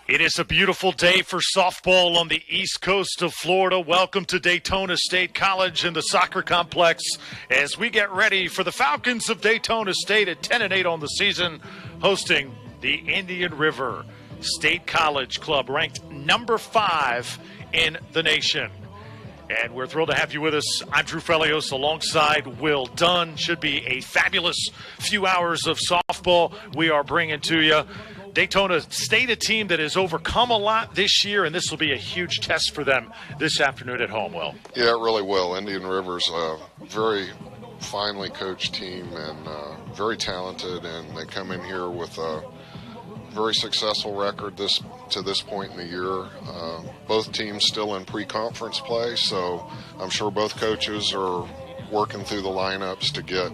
It is a beautiful day for softball on the east coast of Florida. Welcome to Daytona State College and the soccer complex as we get ready for the Falcons of Daytona State at 10-8 on the season, hosting the Indian River State College Club, ranked number 5 in the nation. And we're thrilled to have you with us. I'm Drew Felios alongside Will Dunn. Should be a fabulous few hours of softball we are bringing to you. Daytona State, a team that has overcome a lot this year, and this will be a huge test for them this afternoon at home, Will. Yeah, it really will. Indian River's a very finely coached team and very talented, and they come in here with a very successful record to this point in the year. Both teams still in pre-conference play, so I'm sure both coaches are working through the lineups to get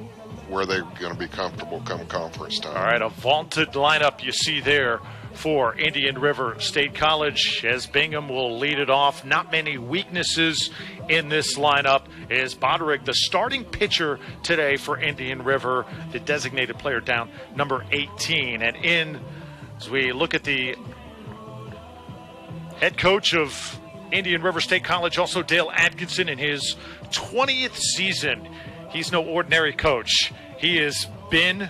where they're going to be comfortable come conference time. All right, a vaunted lineup you see there for Indian River State College as Bingham will lead it off. Not many weaknesses in this lineup as Boderick, the starting pitcher today for Indian River, the designated player down number 18. And in, as we look at the head coach of Indian River State College, also Dale Atkinson in his 20th season. He's no ordinary coach. He has been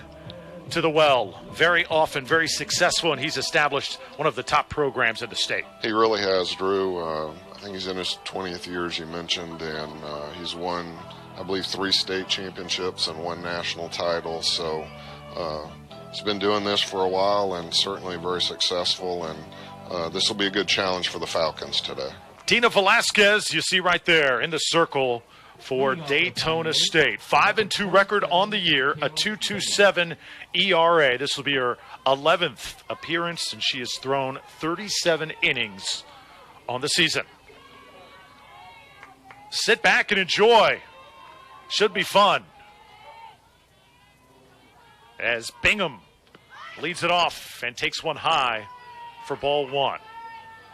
to the well very often, very successful, and he's established one of the top programs in the state. He really has, Drew. I think he's in his 20th year, as you mentioned, and he's won, I believe, 3 state championships and 1 national title. So he's been doing this for a while and certainly very successful, and this will be a good challenge for the Falcons today. Tina Velasquez, you see right there in the circle for Daytona State. 5-2 record on the year, a 2.27 ERA. This will be her 11th appearance, and she has thrown 37 innings on the season. Sit back and enjoy. Should be fun. As Bingham leads it off and takes one high for ball 1.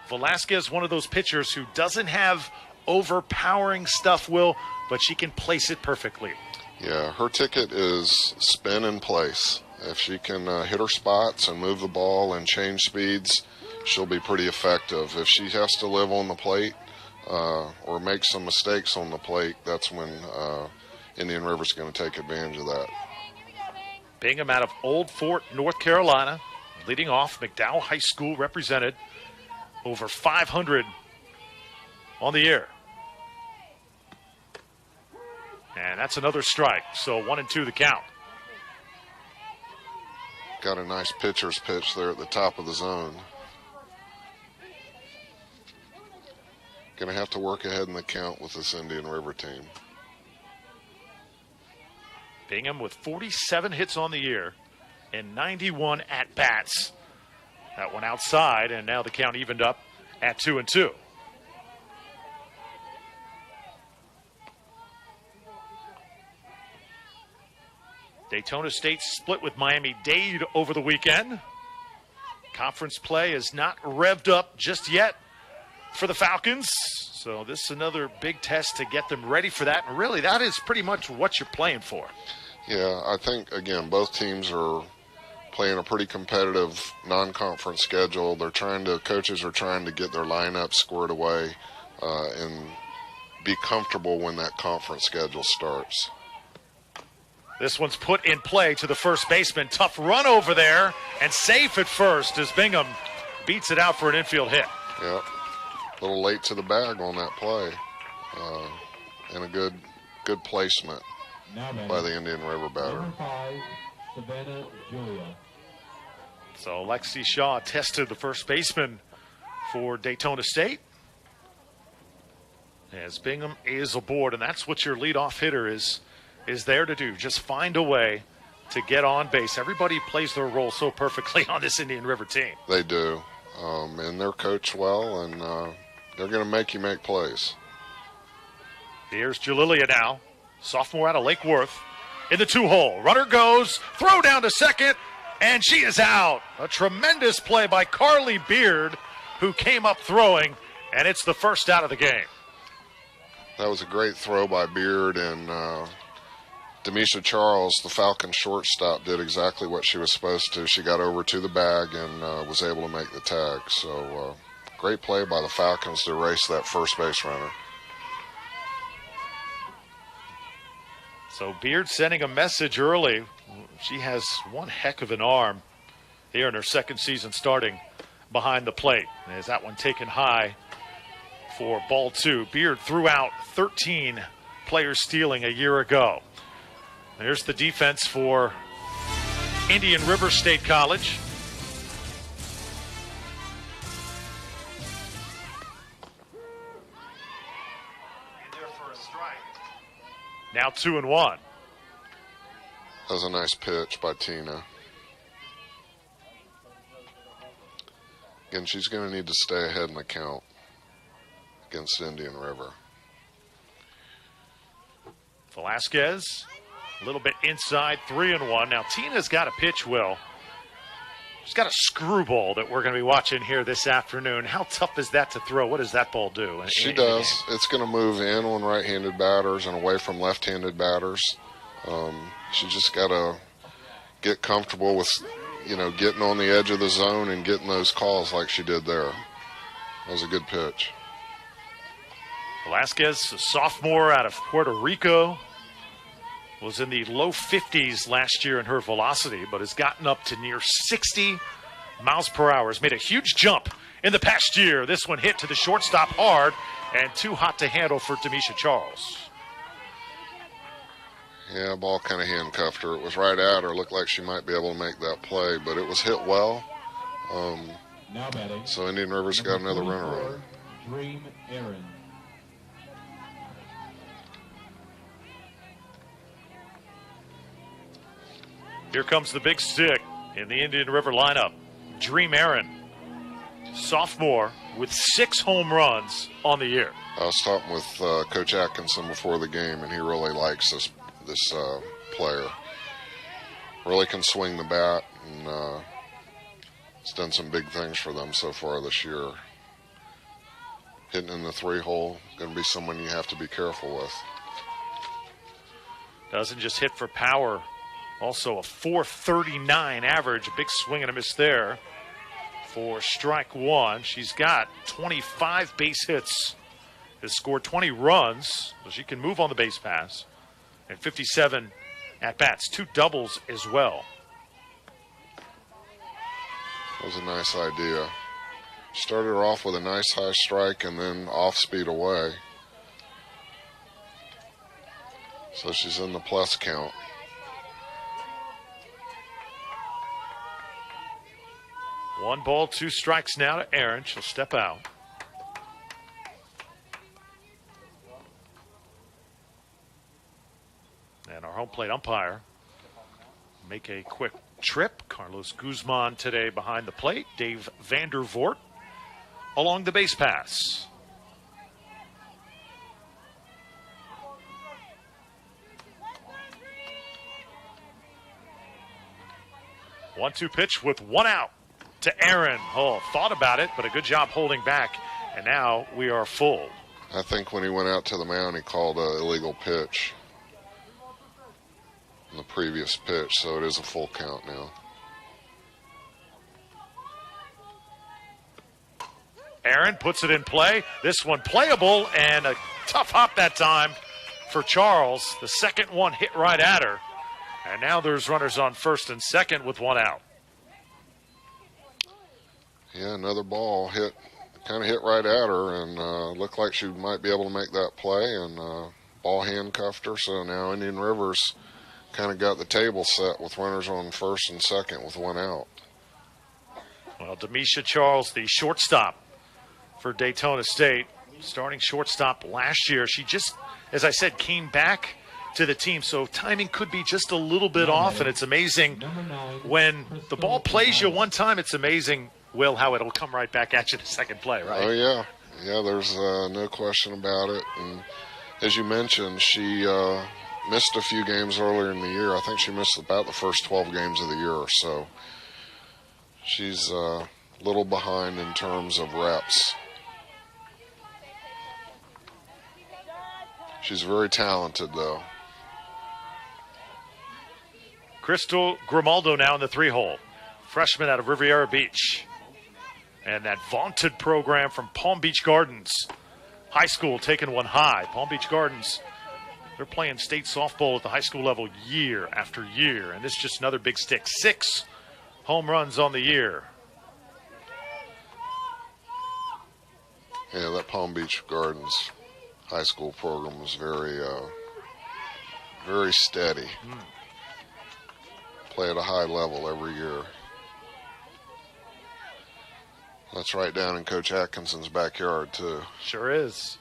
Velasquez, one of those pitchers who doesn't have overpowering stuff, Will, but she can place it perfectly. Yeah, her ticket is spin in place. If she can hit her spots and move the ball and change speeds, she'll be pretty effective. If she has to live on the plate or make some mistakes on the plate, that's when Indian River's going to take advantage of that. Bingham out of Old Fort, North Carolina, leading off. McDowell High School represented, over 500 on the year. And that's another strike. So 1-2 the count. Got a nice pitcher's pitch there at the top of the zone. Going to have to work ahead in the count with this Indian River team. Bingham with 47 hits on the year and 91 at-bats. That one outside, and now the count evened up at 2-2. Daytona State split with Miami-Dade over the weekend. Conference play is not revved up just yet for the Falcons. So this is another big test to get them ready for that. And really, that is pretty much what you're playing for. Yeah, I think, again, both teams are playing a pretty competitive non-conference schedule. Coaches are trying to get their lineup squared away and be comfortable when that conference schedule starts. This one's put in play to the first baseman. Tough run over there and safe at first as Bingham beats it out for an infield hit. Yep. A little late to the bag on that play. And a good placement by the Indian River batter. So Lexi Shaw tested the first baseman for Daytona State as Bingham is aboard, and that's what your leadoff hitter is there to do. Just find a way to get on base. Everybody plays their role so perfectly on this Indian River team. They do. And they're coached well, and they're going to make you make plays. Here's Jalilia now, sophomore out of Lake Worth, in the 2-hole. Runner goes, throw down to second, and she is out. A tremendous play by Carly Beard, who came up throwing, and it's the first out of the game. That was a great throw by Beard, and Demisha Charles, the Falcon shortstop, did exactly what she was supposed to. She got over to the bag and was able to make the tag. So great play by the Falcons to erase that first base runner. So Beard sending a message early. She has one heck of an arm here in her second season starting behind the plate. As that one taken high for ball 2. Beard threw out 13 players stealing a year ago. There's the defense for Indian River State College. Now 2-1. That was a nice pitch by Tina. Again, she's going to need to stay ahead in the count against Indian River. Velasquez, a little bit inside, 3-1. Now Tina's got a pitch, Will. She's got a screwball that we're going to be watching here this afternoon. How tough is that to throw? What does that ball do? She does. It's going to move in on right-handed batters and away from left-handed batters. She just got to get comfortable with, getting on the edge of the zone and getting those calls like she did there. That was a good pitch. Velasquez, a sophomore out of Puerto Rico, was in the low 50s last year in her velocity, but has gotten up to near 60 miles per hour. Has made a huge jump in the past year. This one hit to the shortstop hard and too hot to handle for Demisha Charles. Yeah, ball kind of handcuffed her. It was right at her. Looked like she might be able to make that play, but it was hit well. So Indian River's got another runner on. Dream Aaron. Here comes the big stick in the Indian River lineup. Dream Aaron, sophomore with 6 home runs on the year. I was talking with Coach Atkinson before the game, and he really likes this player. Really can swing the bat, and has done some big things for them so far this year. Hitting in the 3-hole, going to be someone you have to be careful with. Doesn't just hit for power. Also a .439 average, a big swing and a miss there for strike 1. She's got 25 base hits, has scored 20 runs, so she can move on the base pass, and 57 at-bats, 2 doubles as well. That was a nice idea. Started her off with a nice high strike and then off-speed away. So she's in the plus count. One ball, 2 strikes now to Aaron. She'll step out. And our home plate umpire make a quick trip. Carlos Guzman today behind the plate. Dave Vandervoort along the base pass. One-two pitch with 1 out to Aaron. Oh, thought about it, but a good job holding back. And now we are full. I think when he went out to the mound, he called an illegal pitch in the previous pitch, so it is a full count now. Aaron puts it in play. This one playable, and a tough hop that time for Charles. The second one hit right at her. And now there's runners on first and second with 1 out. Yeah, another ball kind of hit right at her, and looked like she might be able to make that play, and ball handcuffed her. So now Indian River's kind of got the table set with runners on first and second with 1 out. Well, Demisha Charles, the shortstop for Daytona State, starting shortstop last year. She just, as I said, came back to the team, so timing could be just a little bit off, and it's amazing when the ball plays you one time. It's amazing, Will, how it'll come right back at you the second play, right? Oh, yeah. Yeah, there's no question about it. And as you mentioned, she missed a few games earlier in the year. I think she missed about the first 12 games of the year or so. She's a little behind in terms of reps. She's very talented, though. Crystal Grimaldo now in the 3-hole. Freshman out of Riviera Beach. And that vaunted program from Palm Beach Gardens High School taking one high. Palm Beach Gardens, they're playing state softball at the high school level year after year. And this is just another big stick. 6 home runs on the year. Yeah, that Palm Beach Gardens high school program was very steady. Play at a high level every year. That's right down in Coach Atkinson's backyard, too. Sure is.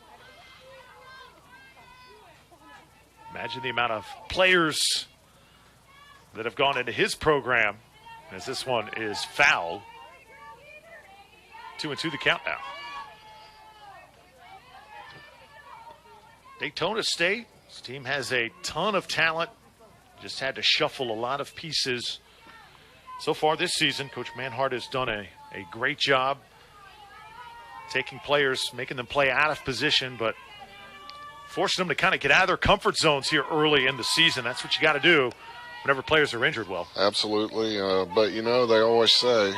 Imagine the amount of players that have gone into his program, as this one is foul. 2-2 the count now. Daytona State, this team has a ton of talent. Just had to shuffle a lot of pieces. So far this season, Coach Manhart has done a great job taking players, making them play out of position, but forcing them to kind of get out of their comfort zones here early in the season. That's what you got to do whenever players are injured. Well, absolutely. But, you know, they always say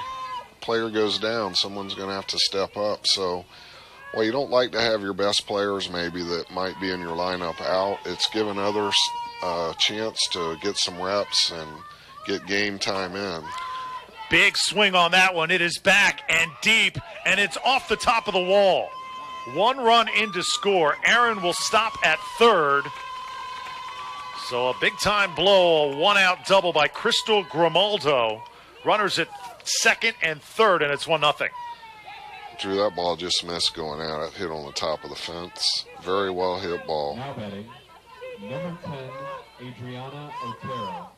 player goes down, someone's going to have to step up. So, well, you don't like to have your best players maybe that might be in your lineup out. It's giving others a chance to get some reps and get game time in. Big swing on that one. It is back and deep, and it's off the top of the wall. 1 run in to score. Aaron will stop at third. So a big-time blow, a 1-out double by Crystal Grimaldo. Runners at second and third, and it's 1-0. Drew, that ball just missed going out. It hit on the top of the fence. Very well hit ball. Now batting, number 10, Adriana Otero.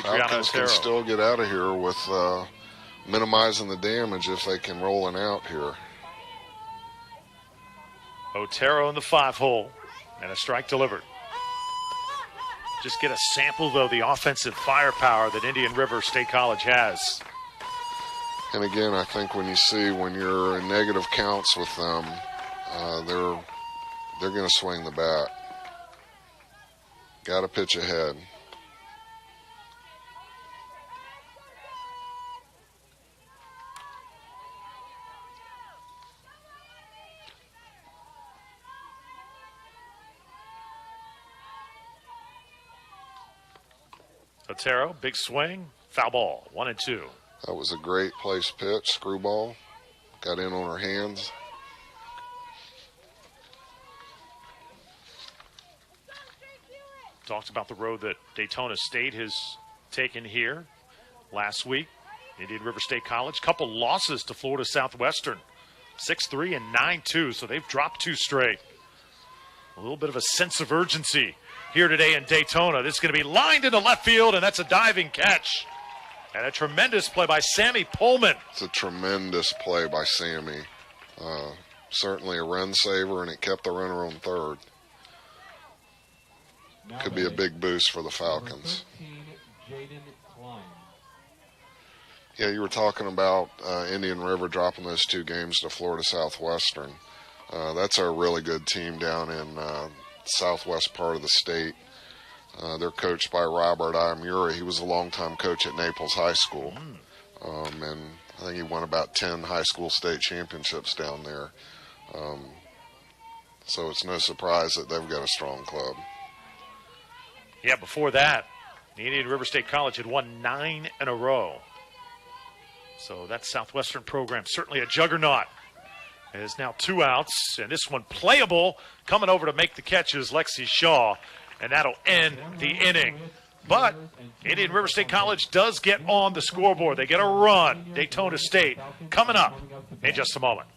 Falcons can still get out of here with minimizing the damage if they can roll an out here. Otero in the 5-hole, and a strike delivered. Just get a sample, though, the offensive firepower that Indian River State College has. And again, I think when you're in negative counts with them, they're going to swing the bat. Got to pitch ahead. Otero, big swing, foul ball, 1-2. That was a great place pitch, screwball. Got in on her hands. Talked about the road that Daytona State has taken here last week. Indian River State College, couple losses to Florida Southwestern, 6-3 and 9-2, so they've dropped 2 straight. A little bit of a sense of urgency here today in Daytona. This is going to be lined into left field, and that's a diving catch. And a tremendous play by Sammy Pullman. It's a tremendous play by Sammy. Certainly a run saver, and it kept the runner on third. Could be a big boost for the Falcons. Yeah, you were talking about Indian River dropping those 2 games to Florida Southwestern. That's a really good team down in southwest part of the state. They're coached by Robert Iamura. He was a longtime coach at Naples High School. And I think he won about 10 high school state championships down there. So it's no surprise that they've got a strong club. Yeah, before that, the Indian River State College had won 9 in a row. So that Southwestern program, certainly a juggernaut. It is now 2 outs, and this one playable. Coming over to make the catches, Lexi Shaw, and that'll end the inning. But Indian River State College does get on the scoreboard. They get a run. Daytona State coming up in just a moment.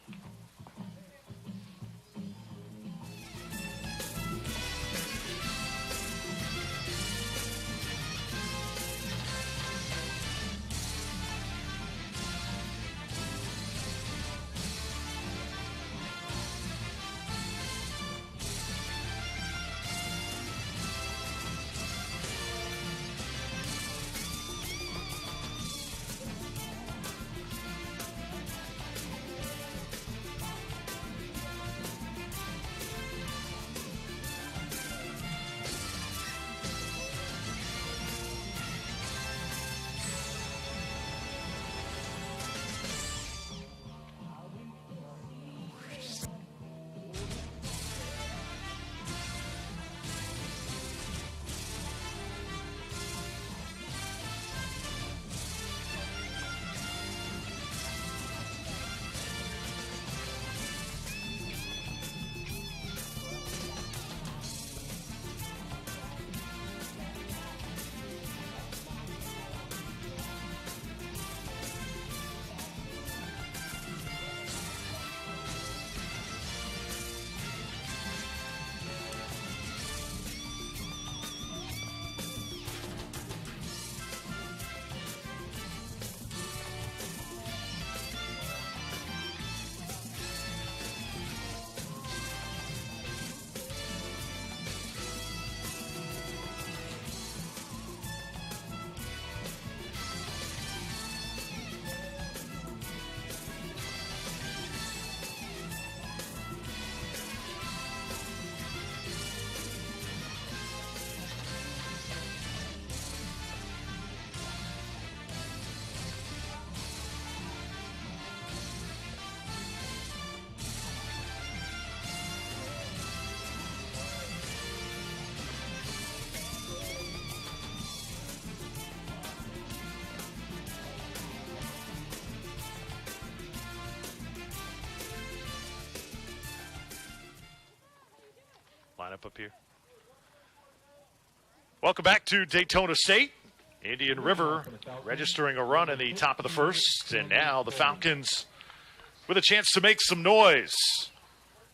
lineup up here. Welcome back to Daytona State. Indian River registering a run in the top of the first, and now the Falcons with a chance to make some noise.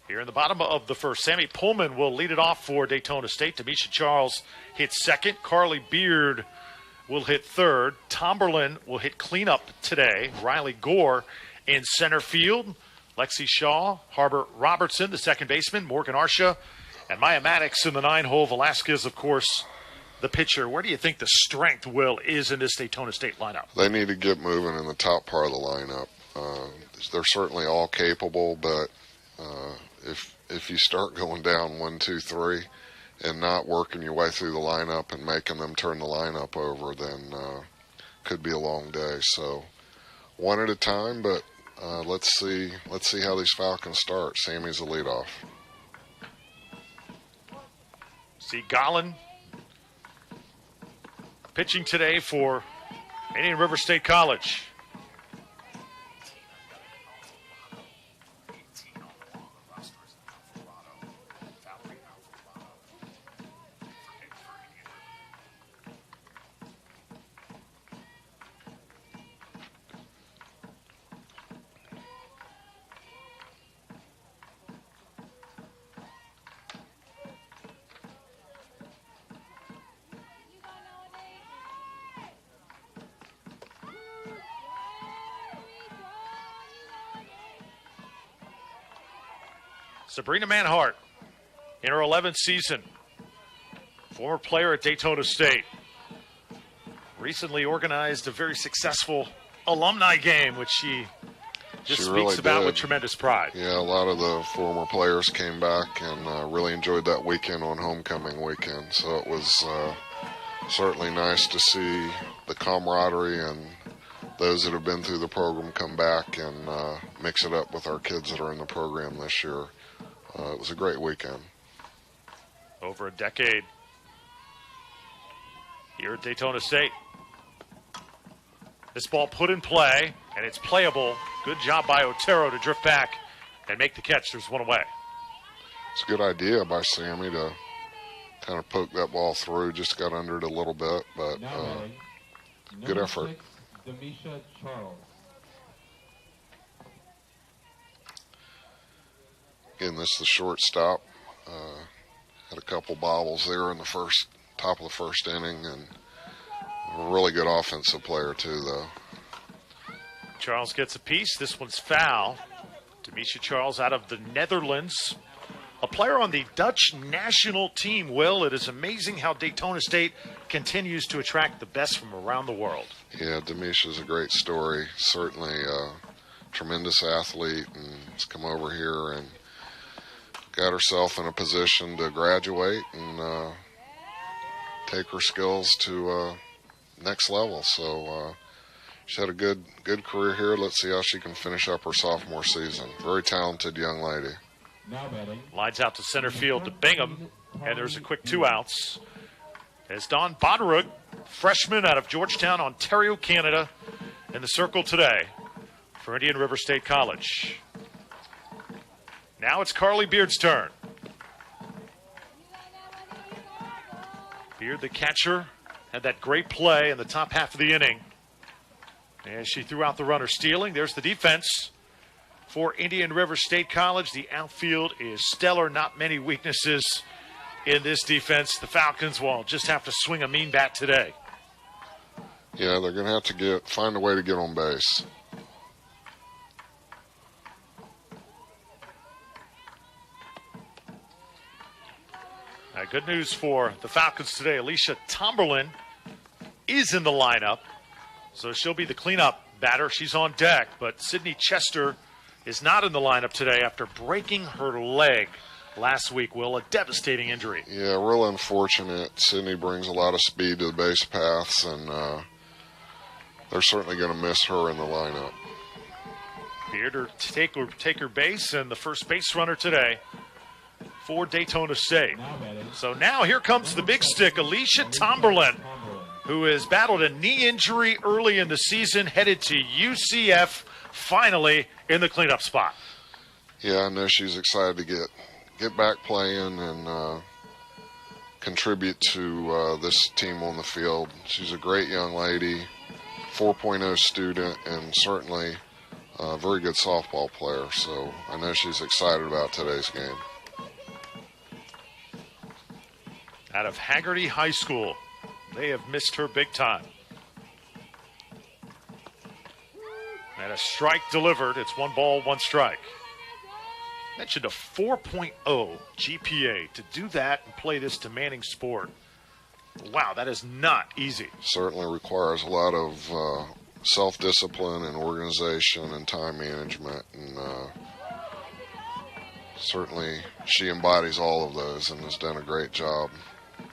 Here in the bottom of the first, Sammy Pullman will lead it off for Daytona State. Demisha Charles hits second. Carly Beard will hit third. Tomberlin will hit cleanup today. Riley Gore in center field. Lexi Shaw, Harbor Robertson, the second baseman. Morgan Arsha, and Maya Maddox in the 9-hole. Velasquez, of course, the pitcher. Where do you think the strength, Will, is in this Daytona State lineup? They need to get moving in the top part of the lineup. They're certainly all capable, but if you start going down 1, 2, 3 and not working your way through the lineup and making them turn the lineup over, then could be a long day. So one at a time, but let's see how these Falcons start. Sammy's the leadoff. See Gollin pitching today for Indian River State College. Sabrina Manhart in her 11th season, former player at Daytona State, recently organized a very successful alumni game, which she speaks really about did. with tremendous pride. Yeah, a lot of the former players came back and really enjoyed that weekend on homecoming weekend. So it was certainly nice to see the camaraderie and those that have been through the program come back and mix it up with our kids that are in the program this year. It was a great weekend. Over a decade here at Daytona State. This ball put in play, and it's playable. Good job by Otero to drift back and make the catch. There's one away. It's a good idea by Sammy to kind of poke that ball through. Just got under it a little bit, but good effort. 6, Demisha Charles. Again, this is the shortstop. Had a couple bobbles there in the top of the first inning, and a really good offensive player too, though. Charles gets a piece. This one's foul. Demisha Charles out of the Netherlands. A player on the Dutch national team, Will. It is amazing how Daytona State continues to attract the best from around the world. Yeah, Demisha's a great story. Certainly a tremendous athlete, and has come over here and got herself in a position to graduate and take her skills to next level. So she's had a good career here. Let's see how she can finish up her sophomore season. Very talented young lady. Lines out to center field to Bingham, and there's a quick 2 outs. As Dawn Bonnerook, freshman out of Georgetown, Ontario, Canada, in the circle today for Indian River State College. Now it's Carly Beard's turn. Beard, the catcher, had that great play in the top half of the inning. And she threw out the runner stealing. There's the defense for Indian River State College. The outfield is stellar. Not many weaknesses in this defense. The Falcons will just have to swing a mean bat today. Yeah, they're going to have to find a way to get on base. Good news for the Falcons today. Alicia Tomberlin is in the lineup, so she'll be the cleanup batter. She's on deck, but Sydney Chester is not in the lineup today after breaking her leg last week, Will. A devastating injury. Yeah, real unfortunate. Sydney brings a lot of speed to the base paths, and they're certainly going to miss her in the lineup. Beard to take her base, and the first base runner today for Daytona State. So now here comes the big stick, Alicia Tomberlin, who has battled a knee injury early in the season, headed to UCF finally in the cleanup spot. Yeah, I know she's excited to get back playing and contribute to this team on the field. She's a great young lady, 4.0 student, and certainly a very good softball player. So I know she's excited about today's game. Out of Haggerty High School, they have missed her big time. And a strike delivered. It's 1 ball, 1 strike. Mentioned a 4.0 GPA. To do that and play this demanding sport, wow, that is not easy. Certainly requires a lot of self-discipline and organization and time management, and certainly she embodies all of those and has done a great job.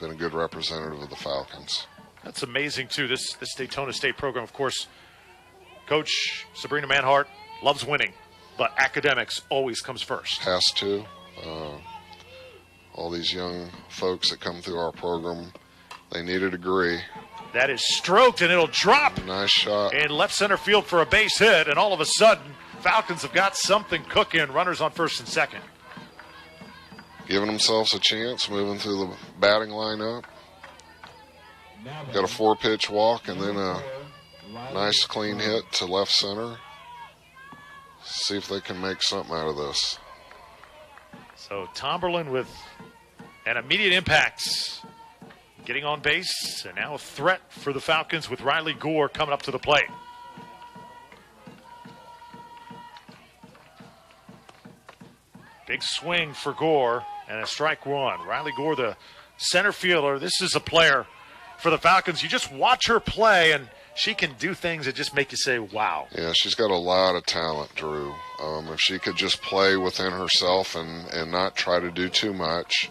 Been a good representative of the Falcons. That's amazing, too. This Daytona State program, of course, Coach Sabrina Manhart loves winning, but academics always comes first. Has to. All these young folks that come through our program, they need a degree. That is stroked, and it'll drop. Nice shot. In left center field for a base hit, and all of a sudden, Falcons have got something cooking. Runners on first and second. Giving themselves a chance, moving through the batting lineup. Got a 4-pitch walk and then a nice clean hit to left center. See if they can make something out of this. So Tomberlin with an immediate impact, getting on base, and now a threat for the Falcons with Riley Gore coming up to the plate. Big swing for Gore and a strike 1. Riley Gore, the center fielder. This is a player for the Falcons. You just watch her play, and she can do things that just make you say, wow. Yeah, she's got a lot of talent, Drew. If she could just play within herself and not try to do too much,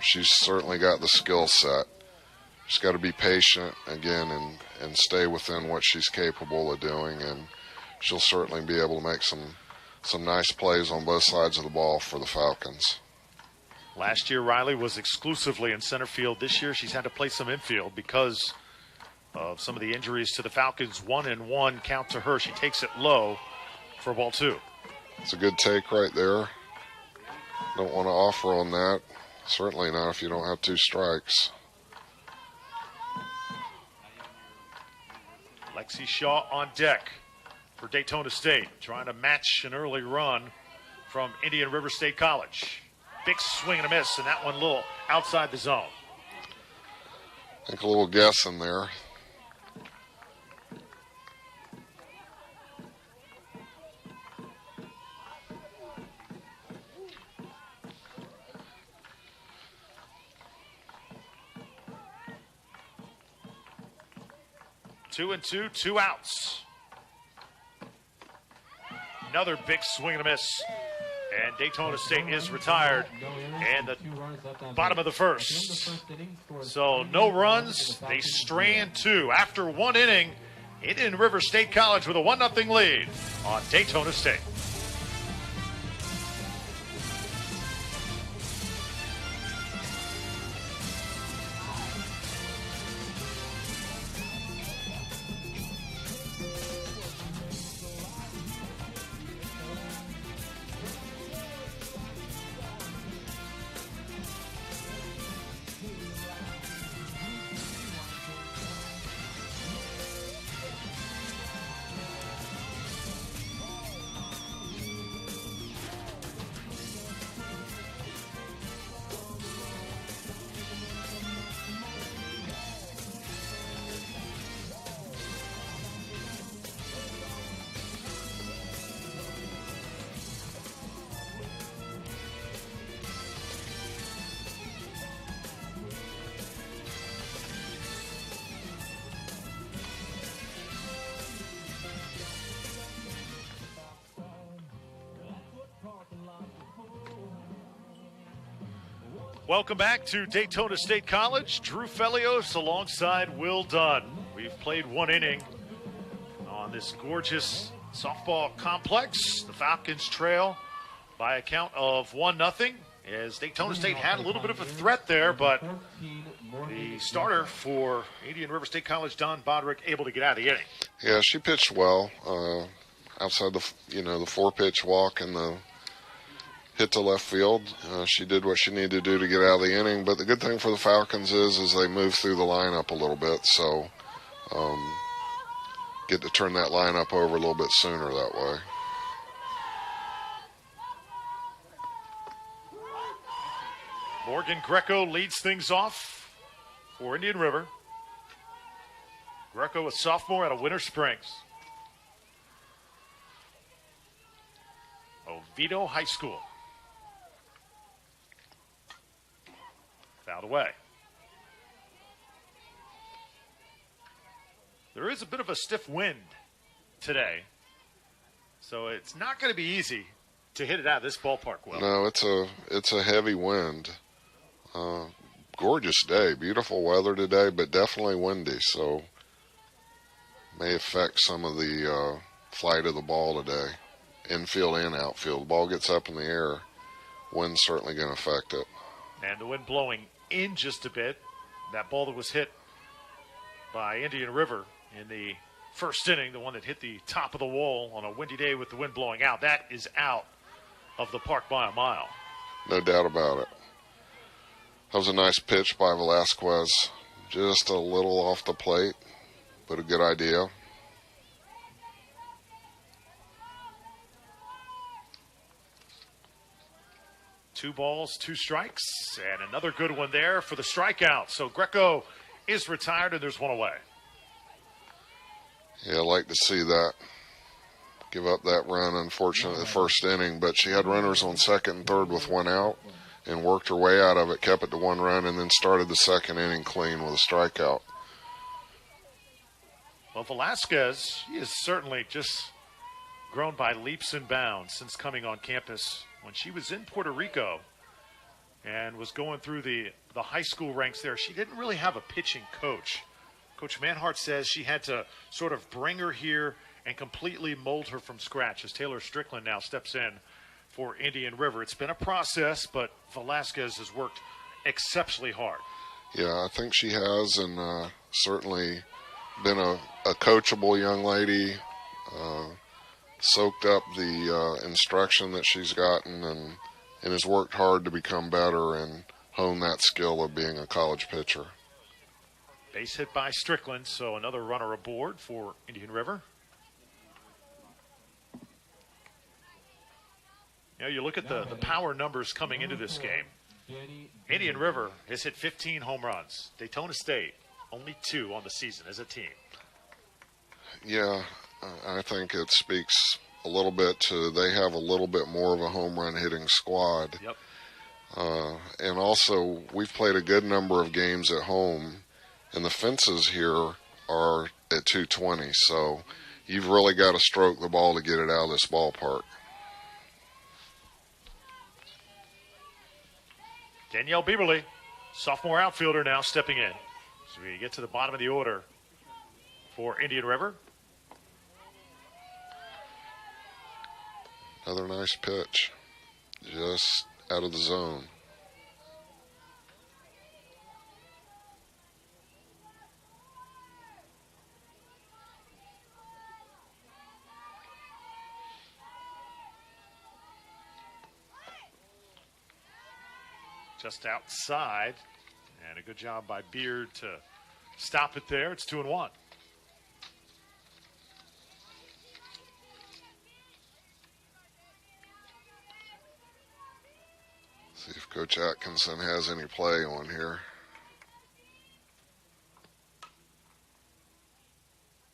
she's certainly got the skill set. She's got to be patient, again, and stay within what she's capable of doing, and she'll certainly be able to make some nice plays on both sides of the ball for the Falcons. Last year, Riley was exclusively in center field. This year, she's had to play some infield because of some of the injuries to the Falcons. 1-1 count to her. She takes it low for ball 2. It's a good take right there. Don't want to offer on that. Certainly not if you don't have 2 strikes. Lexi Shaw on deck for Daytona State, trying to match an early run from Indian River State College. Big swing and a miss, and that one a little outside the zone. I think a little guess in there. Two and two, 2 outs. Another big swing and a miss. And Daytona State is retired. And the bottom of the first. So no runs. They strand 2. After 1 inning, Indian River State College with a 1-0 lead on Daytona State. Welcome back to Daytona State College. Drew Felios alongside Will Dunn. We've played 1 inning on this gorgeous softball complex. The Falcons trail by a count of 1-0 as Daytona State had a little bit of a threat there, but the starter for Indian River State College, Don Bodrick, able to get out of the inning. Yeah, she pitched well outside the 4-pitch walk and the hit to left field. She did what she needed to do to get out of the inning. But the good thing for the Falcons is they move through the lineup a little bit, so get to turn that lineup over a little bit sooner that way. Morgan Greco leads things off for Indian River. Greco, a sophomore out of Winter Springs. Oviedo High School. Fouled away. There is a bit of a stiff wind today, so it's not going to be easy to hit it out of this ballpark. Well, no, it's a heavy wind. Gorgeous day, beautiful weather today, but definitely windy, so may affect some of the flight of the ball today, infield and outfield. The ball gets up in the air, wind's certainly going to affect it. And the wind blowing in just a bit. That ball that was hit by Indian River in the first inning, the one that hit the top of the wall on a windy day with the wind blowing out, that is out of the park by a mile. No doubt about it. That was a nice pitch by Velasquez. Just a little off the plate, but a good idea. Two balls, two strikes, and another good one there for the strikeout. So Greco is retired, and there's one away. Yeah, I'd like to see that. Give up that run, unfortunately, the first inning, but she had runners on second and third with one out and worked her way out of it, kept it to one run, and then started the second inning clean with a strikeout. Well, Velasquez, she has certainly just grown by leaps and bounds since coming on campus. When she was in Puerto Rico and was going through the high school ranks there, she didn't really have a pitching coach. Coach Manhart says she had to sort of bring her here and completely mold her from scratch as Taylor Strickland now steps in for Indian River. It's been a process, but Velasquez has worked exceptionally hard. Yeah, I think she has, and certainly been a coachable young lady, soaked up the instruction that she's gotten, and has worked hard to become better and hone that skill of being a college pitcher. Base hit by Strickland, so another runner aboard for Indian River. You know, you look at the power numbers coming into this game. Indian River has hit 15 home runs. Daytona State, only 2 on the season as a team. Yeah, I think it speaks a little bit to they have a little bit more of a home run hitting squad. Yep. And also, we've played a good number of games at home, and the fences here are at 220, so you've really got to stroke the ball to get it out of this ballpark. Danielle Bieberly, sophomore outfielder, now stepping in. So we get to the bottom of the order for Indian River. Another nice pitch, just out of the zone. Just outside, and a good job by Beard to stop it there. It's 2-1. See if Coach Atkinson has any play on here.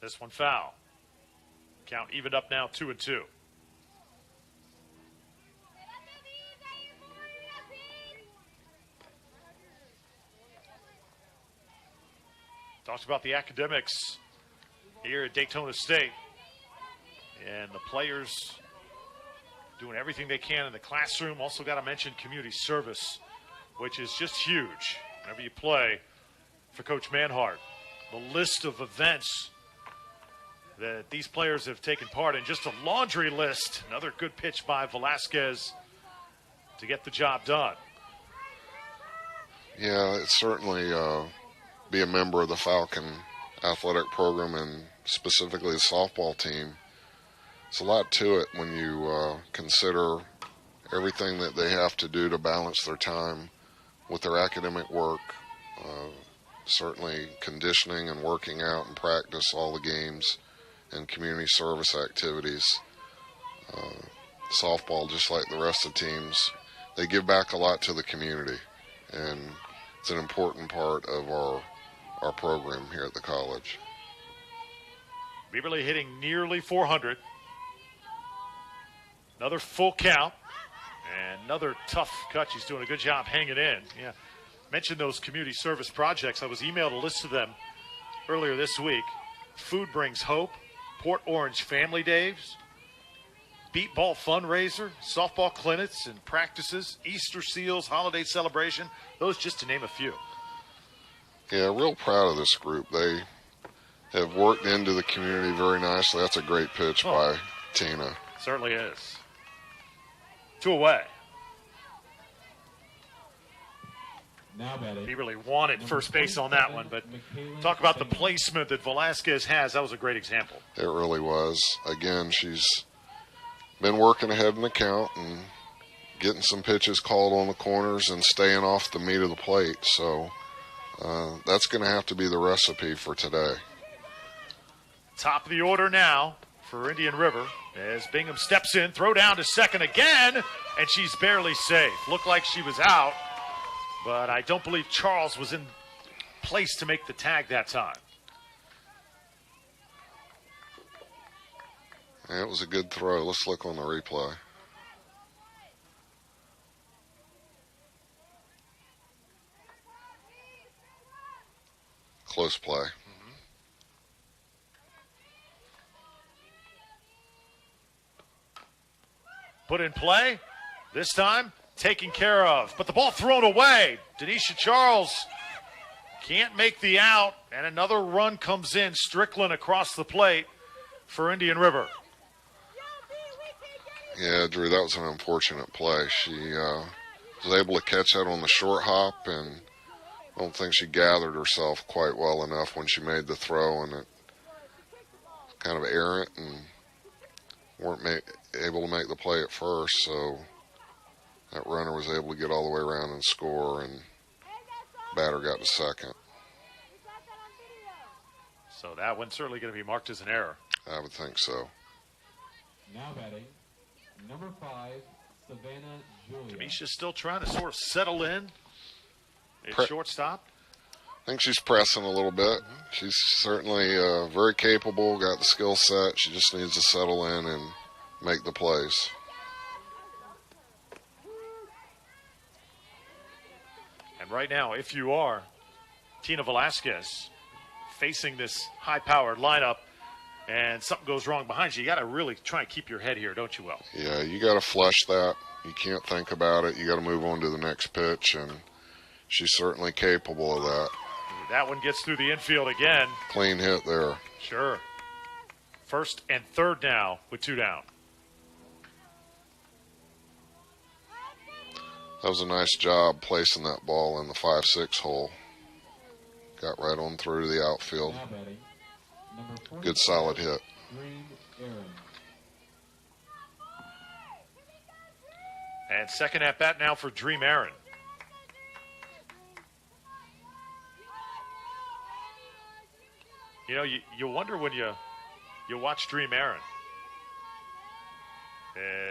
This one foul. Count evened up now, 2-2. Talked about the academics here at Daytona State and the players doing everything they can in the classroom. Also got to mention community service, which is just huge whenever you play for Coach Manhart. The list of events that these players have taken part in, just a laundry list. Another good pitch by Velasquez to get the job done. Yeah, it's certainly be a member of the Falcon athletic program and specifically the softball team. It's a lot to it when you consider everything that they have to do to balance their time with their academic work, certainly conditioning and working out and practice all the games and community service activities. Softball, just like the rest of the teams, they give back a lot to the community, and it's an important part of our program here at the college. Beaverly hitting nearly 400. Another full count. And another tough cut. She's doing a good job hanging in. Yeah. Mentioned those community service projects. I was emailed a list of them earlier this week. Food Brings Hope, Port Orange Family Days, Beat Ball Fundraiser, softball clinics and practices, Easter Seals, holiday celebration. Those just to name a few. Yeah, real proud of this group. They have worked into the community very nicely. That's a great pitch by Tina. Certainly is. 2 away. He really wanted first base on that one, but talk about the placement that Velasquez has. That was a great example. It really was. Again, she's been working ahead in the count and getting some pitches called on the corners and staying off the meat of the plate. So that's going to have to be the recipe for today. Top of the order now for Indian River as Bingham steps in, throw down to second again, and she's barely safe. Looked like she was out, but I don't believe Charles was in place to make the tag that time. Yeah, it was a good throw. Let's look on the replay. Close play. Put in play, this time taken care of, but the ball thrown away. Denisha Charles can't make the out, and another run comes in. Strickland across the plate for Indian River. Yeah, Drew, that was an unfortunate play. She was able to catch that on the short hop, and I don't think she gathered herself quite well enough when she made the throw, and it kind of errant and weren't able to make the play at first, so that runner was able to get all the way around and score, and batter got to second. So that one's certainly going to be marked as an error. I would think so. Now batting, number 5, Savannah Julia. Denisha's still trying to sort of settle in at shortstop. I think she's pressing a little bit. She's certainly very capable, got the skill set. She just needs to settle in and make the plays. And right now, if you are Tina Velasquez facing this high-powered lineup and something goes wrong behind you, you got to really try and keep your head here, don't you, Will? Yeah, you got to flush that. You can't think about it. You got to move on to the next pitch, and she's certainly capable of that. That one gets through the infield again. Clean hit there. Sure. First and third now with 2 down. That was a nice job placing that ball in the 5-6 hole. Got right on through to the outfield. Good solid hit. And second at bat now for Dream Aaron. You know, you wonder when you watch Dream Aaron.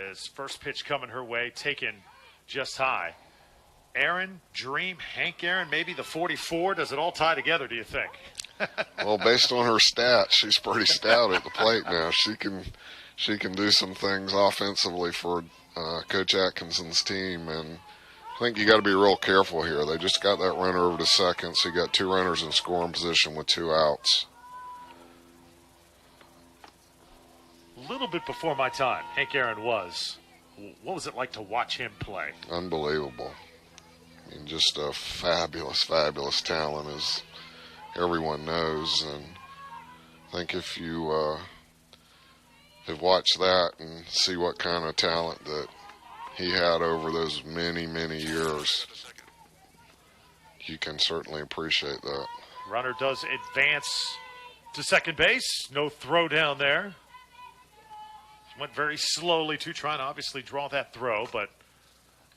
His first pitch coming her way, taken just high. Aaron, Dream, Hank Aaron, maybe the 44. Does it all tie together, do you think? Well, based on her stats, she's pretty stout at the plate now. She can do some things offensively for Coach Atkinson's team, and I think you got to be real careful here. They just got that runner over to second, so you got 2 runners in scoring position with 2 outs. A little bit before my time, Hank Aaron was. What was it like to watch him play? Unbelievable. I mean, just a fabulous, fabulous talent, as everyone knows. And I think if you have watched that and see what kind of talent that he had over those many, many years, you can certainly appreciate that. Runner does advance to second base. No throw down there. Went very slowly, too, trying to obviously draw that throw, but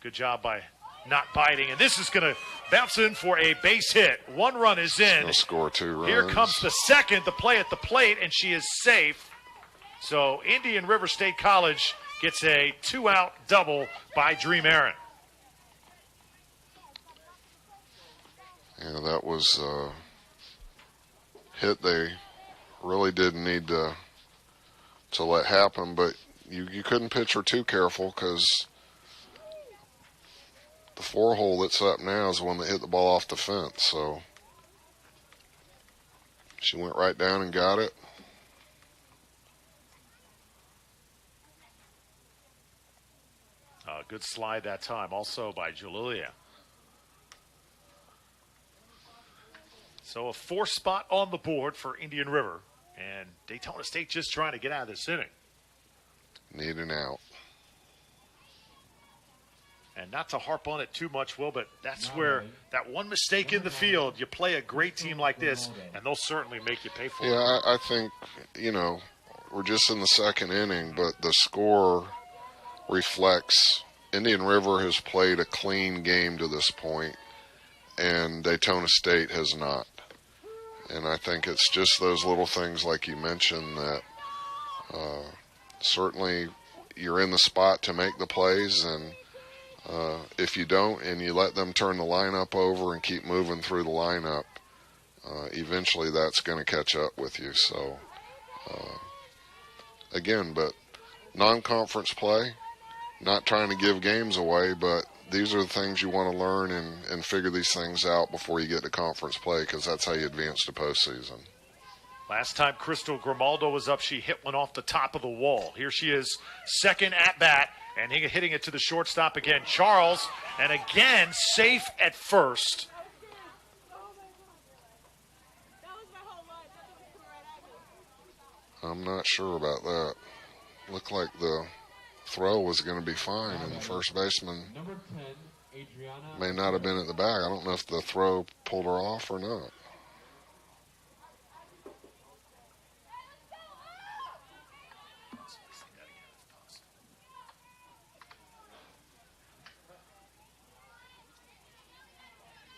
Good job by not biting. And this is going to bounce in for a base hit. 1 run is in. She'll score 2 runs. Here comes the second, the play at the plate, and she is safe. So Indian River State College gets a 2-out double by Dream Aaron. Yeah, that was a hit they really didn't need to let happen, but you couldn't pitch her too careful because the 4-hole that's up now is the one that hit the ball off the fence. So she went right down and got it. Good slide that time, also by Julia. So a 4 spot on the board for Indian River, and Daytona State just trying to get out of this inning. Need an out. And not to harp on it too much, Will, but that's where that one mistake in the field, you play a great team like this, and they'll certainly make you pay for it. Yeah, I think, we're just in the second inning, but the score reflects Indian River has played a clean game to this point, and Daytona State has not. And I think it's just those little things like you mentioned that certainly you're in the spot to make the plays, and if you don't and you let them turn the lineup over and keep moving through the lineup, eventually that's going to catch up with you. So, again, but non-conference play, not trying to give games away, but these are the things you want to learn and figure these things out before you get to conference play, because that's how you advance to postseason. Last time Crystal Grimaldo was up, she hit one off the top of the wall. Here she is, second at bat, and hitting it to the shortstop again. Charles, and again, safe at first. I'm not sure about that. Looked like the throw was going to be fine, and the first baseman may not have been at the bag. I don't know if the throw pulled her off or not.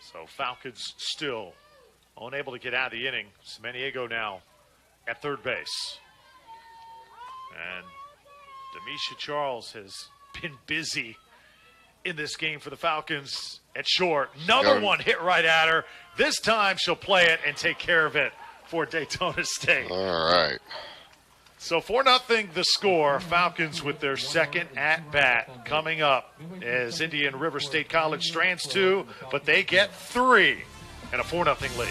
So Falcons still unable to get out of the inning. Samaniego now at third base. And Demisha Charles has been busy in this game for the Falcons at short. Another one hit right at her. This time she'll play it and take care of it for Daytona State. All right. So 4-0 the score. Falcons with their second at-bat coming up as Indian River State College strands 2, but they get 3 and a 4-0 lead.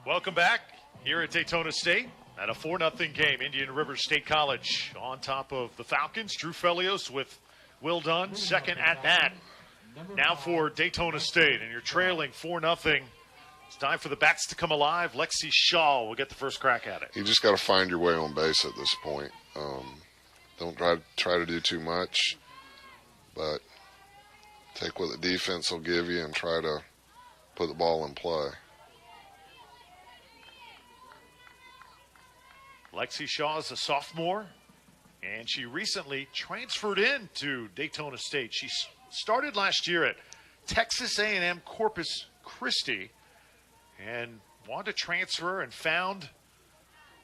Welcome back here at Daytona State at a 4-0 game. Indian River State College on top of the Falcons. Drew Felios with Will Dunn, second at bat. Now for Daytona State, and you're trailing 4-0. It's time for the bats to come alive. Lexi Shaw will get the first crack at it. You just got to find your way on base at this point. Don't try to do too much, but take what the defense will give you and try to put the ball in play. Lexi Shaw is a sophomore, and she recently transferred into Daytona State. She started last year at Texas A&M Corpus Christi and wanted to transfer and found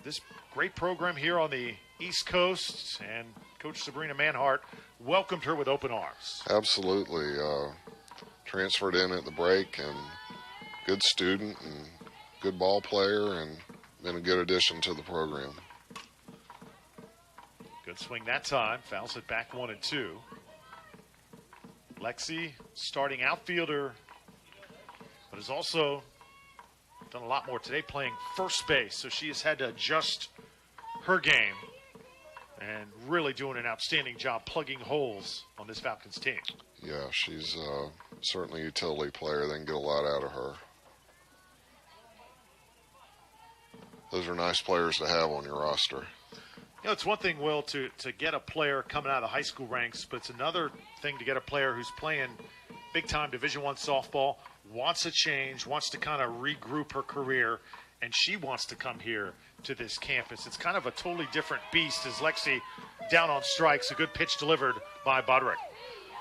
this great program here on the East Coast, and Coach Sabrina Manhart welcomed her with open arms. Absolutely. Transferred in at the break, and good student and good ball player, and been a good addition to the program. Good swing that time. Fouls it back 1 and 2. Lexi, starting outfielder, but has also done a lot more today playing first base, so she has had to adjust her game and really doing an outstanding job plugging holes on this Falcons team. Yeah, she's certainly a utility player. They can get a lot out of her. Those are nice players to have on your roster. You know, it's one thing, Will, to get a player coming out of the high school ranks, but it's another thing to get a player who's playing big-time Division I softball, wants a change, wants to kind of regroup her career, and she wants to come here to this campus. It's kind of a totally different beast as Lexi down on strikes. A good pitch delivered by Bodrick.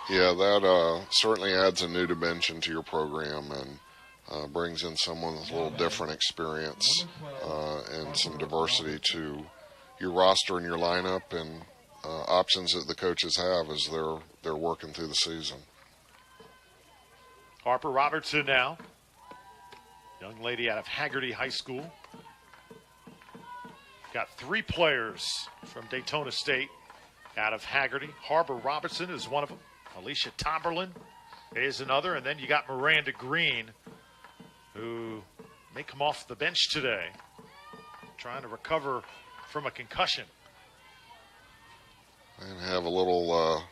Yeah, that certainly adds a new dimension to your program and brings in someone with a little different experience and some diversity to your roster and your lineup and options that the coaches have as they're working through the season. Harper Robertson now, young lady out of Haggerty High School. Got 3 players from Daytona State out of Haggerty. Harper Robertson is one of them. Alicia Tomberlin is another. And then you got Miranda Green, who may come off the bench today, trying to recover from a concussion. And have a little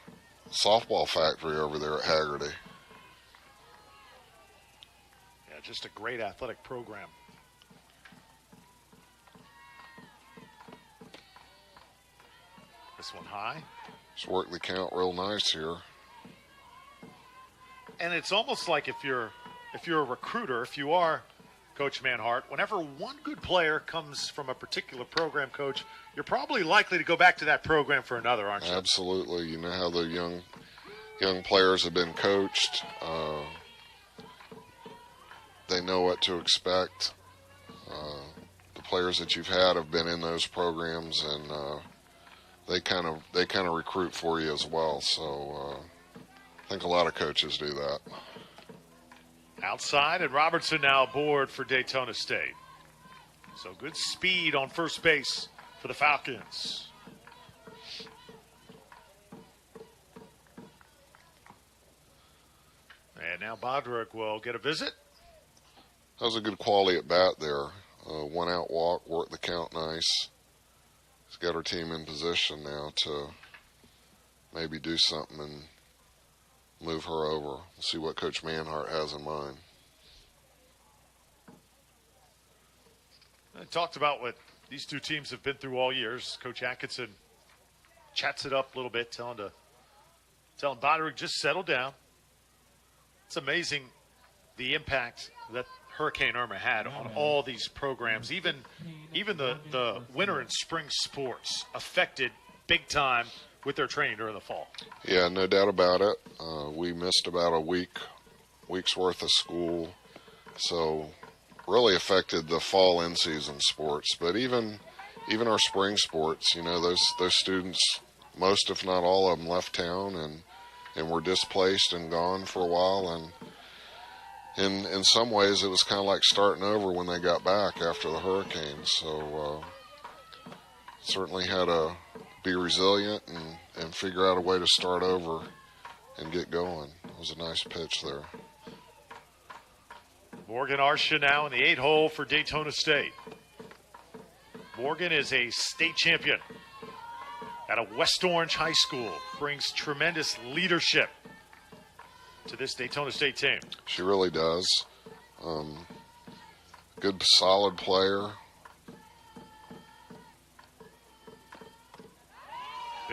softball factory over there at Haggerty. Yeah, just a great athletic program. This one high. Just work the count real nice here. And it's almost like if you're a recruiter, if you are Coach Manhart, whenever one good player comes from a particular program, Coach, you're probably likely to go back to that program for another, aren't you? Absolutely. You know how the young players have been coached. They know what to expect. The players that you've had have been in those programs, and they kind of recruit for you as well. So I think a lot of coaches do that. Outside, and Robertson now aboard for Daytona State. So good speed on first base for the Falcons. And now Bodrick will get a visit. That was a good quality at bat there. 1 out walk, worked the count nice. He's got her team in position now to maybe do something and move her over. We'll see what Coach Manhart has in mind. I talked about what these two teams have been through all years. Coach Atkinson chats it up a little bit, telling Bodrick, just settle down. It's amazing the impact that Hurricane Irma had on all these programs. Even the winter and spring sports affected big time with their training during the fall. Yeah, no doubt about it. We missed about a week's worth of school, so really affected the fall in-season sports. But even our spring sports, you know, those students, most if not all of them, left town and were displaced and gone for a while. And in some ways, it was kind of like starting over when they got back after the hurricane. So certainly had to be resilient and figure out a way to start over and get going. It was a nice pitch there. Morgan Arsha now in the 8-hole for Daytona State. Morgan is a state champion out of West Orange High School. Brings tremendous leadership to this Daytona State team. She really does. Good, solid player.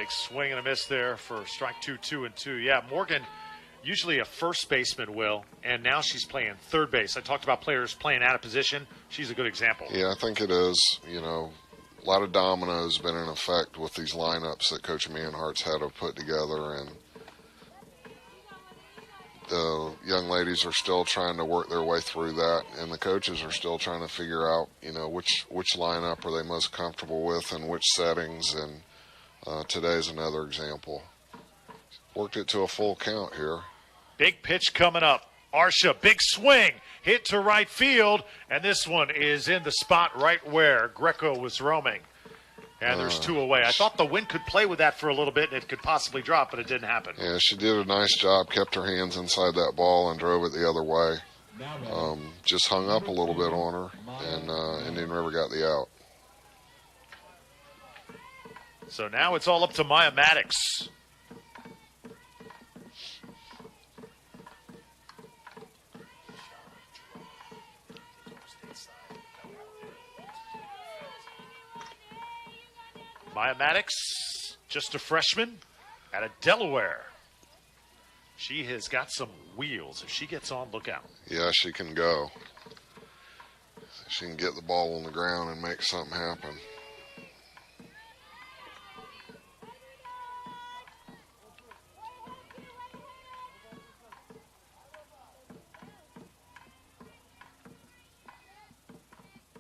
Big swing and a miss there for strike 2, 2 and 2. Yeah, Morgan, usually a first baseman, Will, and now she's playing third base. I talked about players playing out of position. She's a good example. Yeah, I think it is. You know, a lot of dominoes been in effect with these lineups that Coach Manhart's had to put together, and the young ladies are still trying to work their way through that, and the coaches are still trying to figure out, you know, which lineup are they most comfortable with and which settings, and today's another example. Worked it to a full count here. Big pitch coming up. Arsha, big swing, hit to right field, and this one is in the spot right where Greco was roaming. And there's 2 away. I thought the wind could play with that for a little bit, and it could possibly drop, but it didn't happen. Yeah, she did a nice job, kept her hands inside that ball and drove it the other way. Just hung up a little bit on her, and Indian River got the out. So now it's all up to Maya Maddox. Maya Maddox, just a freshman out of Delaware. She has got some wheels. If she gets on, look out. Yeah, she can go. She can get the ball on the ground and make something happen.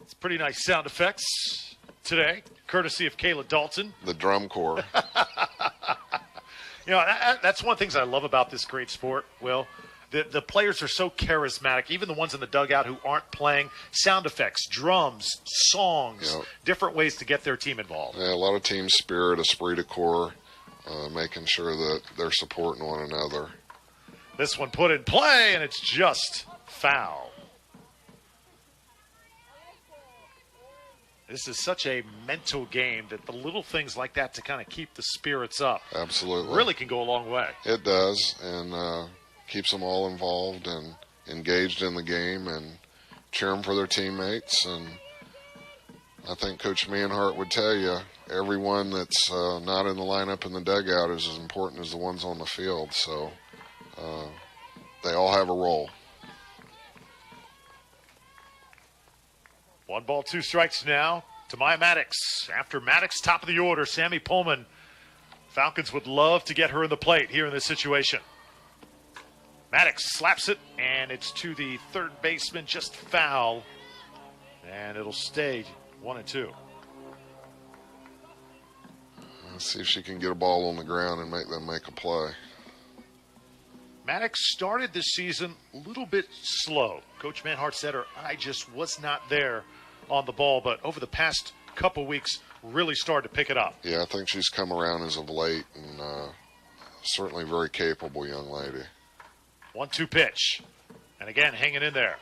It's pretty nice sound effects today, courtesy of Kayla Dalton. The drum corps. You know, that's one of the things I love about this great sport, Will. The players are so charismatic, even the ones in the dugout who aren't playing. Sound effects, drums, songs, different ways to get their team involved. Yeah, a lot of team spirit, esprit de corps, making sure that they're supporting one another. This one put in play, and it's just foul. This is such a mental game that the little things like that to kind of keep the spirits up Absolutely. really can go a long way. It does, and keeps them all involved and engaged in the game and cheering for their teammates. And I think Coach Manhart would tell you everyone that's not in the lineup in the dugout is as important as the ones on the field. So they all have a role. 1 ball, 2 strikes now to Maya Maddox. After Maddox, top of the order, Sammy Pullman. Falcons would love to get her in the plate here in this situation. Maddox slaps it, and it's to the third baseman, just foul. And it'll stay 1 and 2. Let's see if she can get a ball on the ground and make them make a play. Maddox started this season a little bit slow. Coach Manhart said her eye just was not there on the ball, but over the past couple weeks, really started to pick it up. Yeah, I think she's come around as of late, and certainly very capable young lady. 1-2 pitch, and again, hanging in there.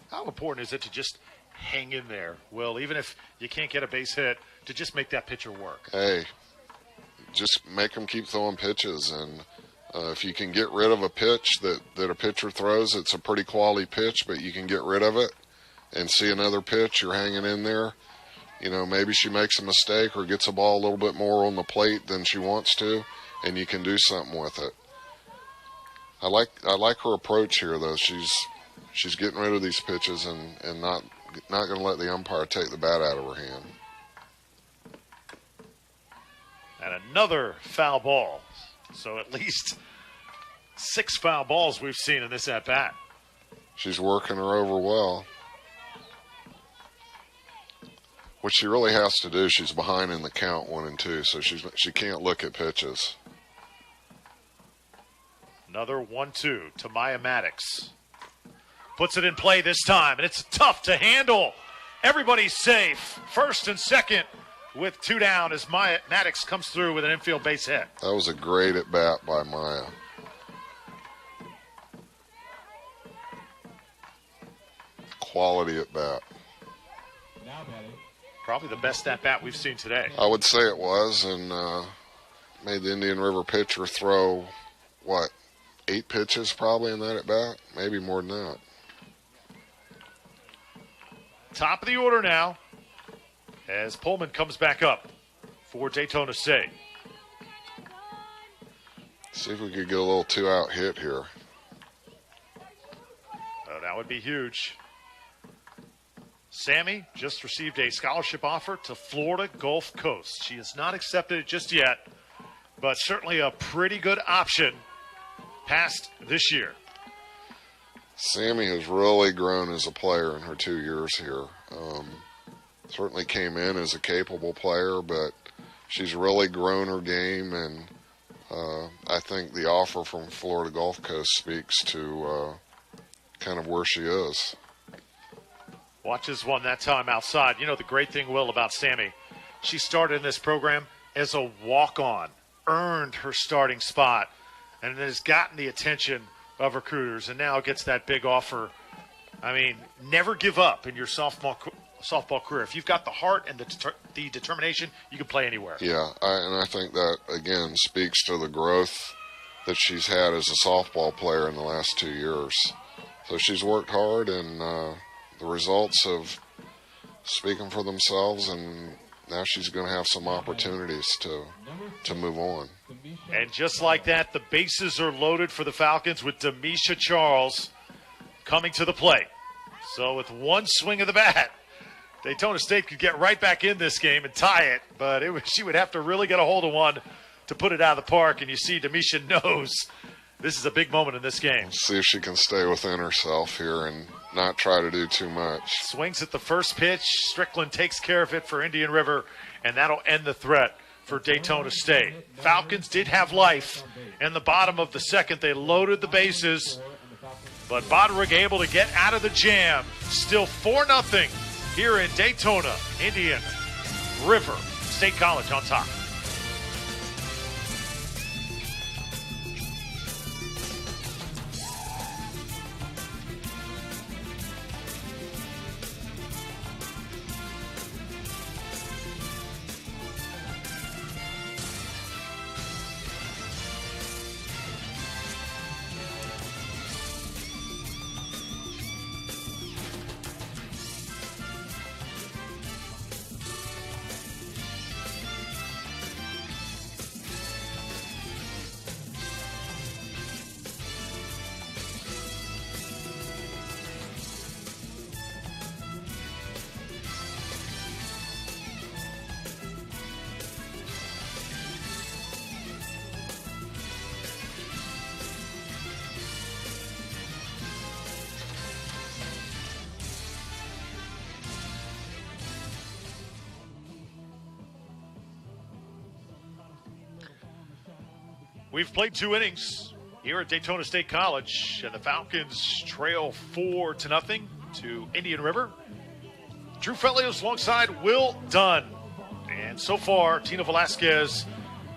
How important is it to just hang in there, Will, even if you can't get a base hit, to just make that pitcher work? Hey, just make them keep throwing pitches, and if you can get rid of a pitch that a pitcher throws, it's a pretty quality pitch, but you can get rid of it and see another pitch, you're hanging in there. You know, maybe she makes a mistake or gets a ball a little bit more on the plate than she wants to, and you can do something with it. I like her approach here, though. She's getting rid of these pitches and not going to let the umpire take the bat out of her hand. And another foul ball. So at least 6 foul balls we've seen in this at-bat. She's working her over well. What she really has to do, she's behind in the count 1 and 2, so she can't look at pitches. Another 1-2 to Maya Maddox. Puts it in play this time, and it's tough to handle. Everybody's safe. First and second with 2 down as Maya Maddox comes through with an infield base hit. That was a great at-bat by Maya. Quality at-bat. Now batting. Probably the best at-bat we've seen today. I would say it was, and made the Indian River pitcher throw, 8 pitches probably in that at-bat? Maybe more than that. top of the order now as Pullman comes back up for Daytona State. See if we could get a little 2-out hit here. Oh, that would be huge. Sammy just received a scholarship offer to Florida Gulf Coast. She has not accepted it just yet, but certainly a pretty good option past this year. Sammy has really grown as a player in her 2 years here. Certainly came in as a capable player, but she's really grown her game, and I think the offer from Florida Gulf Coast speaks to kind of where she is. Watches one that time outside. You know the great thing, Will, about Sammy, she started in this program as a walk-on, earned her starting spot, and has gotten the attention of recruiters, and now gets that big offer. I mean, never give up in your softball career. If you've got the heart and the determination, you can play anywhere. Yeah, and I think that, again, speaks to the growth that she's had as a softball player in the last 2 years. So she's worked hard, and the results have speaking for themselves, and now she's going to have some opportunities to move on. And just like that, the bases are loaded for the Falcons with Demisha Charles coming to the plate. So with one swing of the bat, Daytona State could get right back in this game and tie it, but she would have to really get a hold of one to put it out of the park, and you see Demisha knows this is a big moment in this game. Let's see if she can stay within herself here and not try to do too much. Swings at the first pitch. Strickland takes care of it for Indian River, and that'll end the threat for Daytona State. Falcons did have life in the bottom of the second. They loaded the bases, but Boderick able to get out of the jam. Still 4-0 here in Daytona. Indian River State College on top. We've played 2 innings here at Daytona State College, and the Falcons trail 4-0 to Indian River. Drew Felios alongside Will Dunn. And so far, Tina Velasquez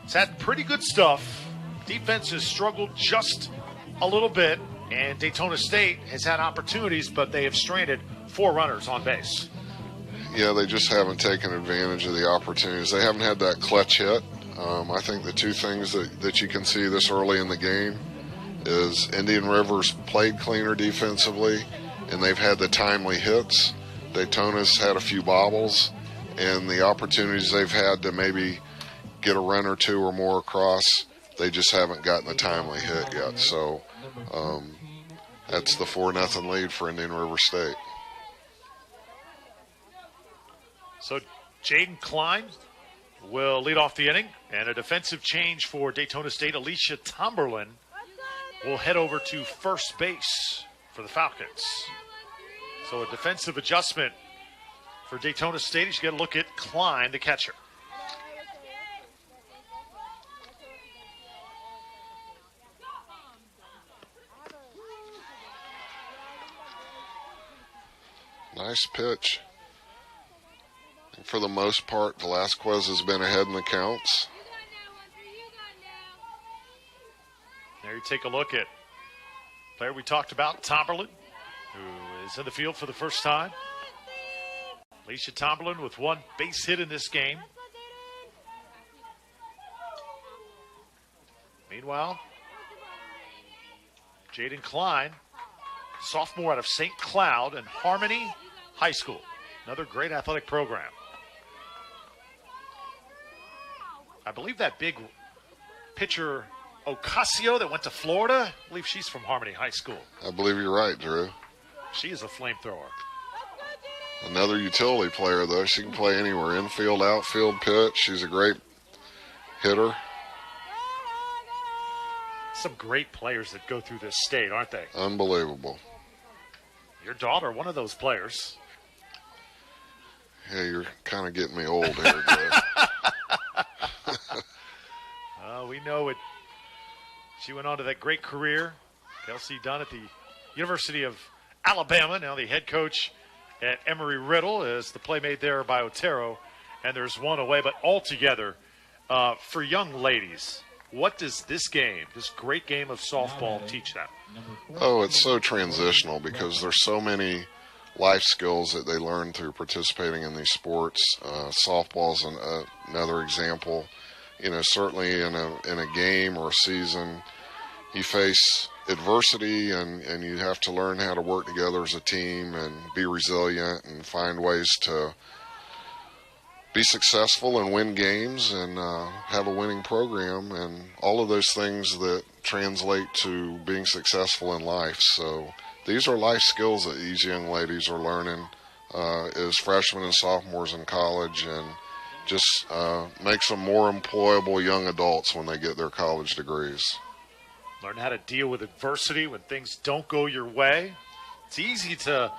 has had pretty good stuff. Defense has struggled just a little bit, and Daytona State has had opportunities, but they have stranded 4 runners on base. Yeah, they just haven't taken advantage of the opportunities. They haven't had that clutch hit. I think the 2 things that you can see this early in the game is Indian River's played cleaner defensively, and they've had the timely hits. Daytona's had a few bobbles, and the opportunities they've had to maybe get a run or 2 or more across, they just haven't gotten the timely hit yet. So that's the 4-0 lead for Indian River State. So Jaden Klein will lead off the inning, and a defensive change for Daytona State. Alicia Tomberlin will head over to first base for the Falcons. So a defensive adjustment for Daytona State. You got to look at Klein, the catcher. Nice pitch. For the most part, Velasquez has been ahead in the counts. There you take a look at player we talked about, Tomberlin, who is in the field for the first time. Alicia Tomberlin with 1 base hit in this game. Meanwhile, Jaden Klein, sophomore out of St. Cloud and Harmony High School. Another great athletic program. I believe that big pitcher Ocasio that went to Florida, I believe she's from Harmony High School. I believe you're right, Drew. She is a flamethrower. Another utility player, though. She can play anywhere, infield, outfield, pitch. She's a great hitter. Some great players that go through this state, aren't they? Unbelievable. Your daughter, one of those players. Yeah, you're kind of getting me old here, Drew. We know it. She went on to that great career. Kelsey Dunn at the University of Alabama, now the head coach at Emory-Riddle, is the play made there by Otero, and there's one away. But altogether, for young ladies, what does this game, this great game of softball, teach them? Oh, it's so transitional because there's so many life skills that they learn through participating in these sports. Softball's another example. You know, certainly in a game or a season, you face adversity and you have to learn how to work together as a team and be resilient and find ways to be successful and win games and have a winning program, and all of those things that translate to being successful in life. So these are life skills that these young ladies are learning as freshmen and sophomores in college, and just makes them more employable young adults when they get their college degrees. Learn how to deal with adversity when things don't go your way. It's easy to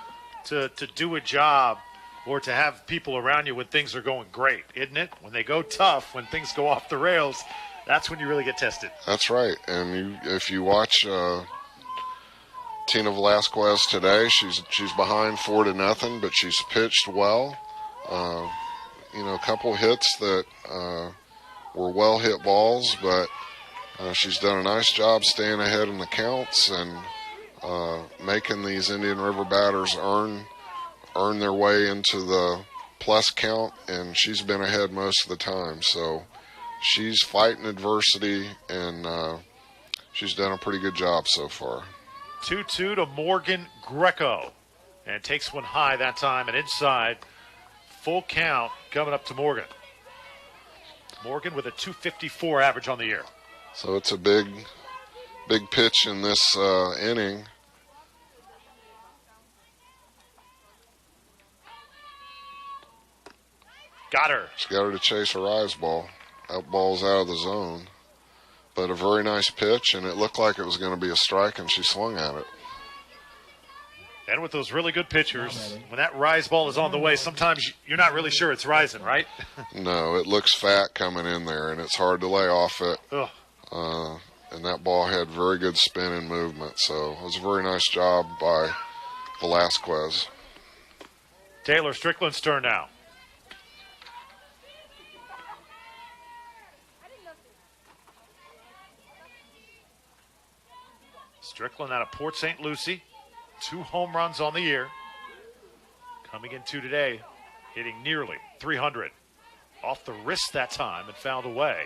do a job or to have people around you when things are going great, isn't it? When they go tough, when things go off the rails, that's when you really get tested. That's right. And if you watch Tina Velasquez today, she's behind 4-0, but she's pitched well. You know, a couple hits that were well hit balls, but she's done a nice job staying ahead in the counts and making these Indian River batters earn their way into the plus count, and she's been ahead most of the time. So she's fighting adversity, and she's done a pretty good job so far. 2-2 to Morgan Greco, and takes one high that time and inside. Full count coming up to Morgan. Morgan with a .254 average on the year. So it's a big pitch in this inning. Got her. She's got her to chase her eyes ball. That ball's out of the zone. But a very nice pitch, and it looked like it was going to be a strike, and she swung at it. And with those really good pitchers, when that rise ball is on the way, sometimes you're not really sure it's rising, right? No, it looks fat coming in there, and it's hard to lay off it. And that ball had very good spin and movement, so it was a very nice job by Velasquez. Taylor Strickland's turn now. Strickland out of Port St. Lucie. 2 home runs on the year. Coming into today, hitting nearly 300. Off the wrist that time and fouled away.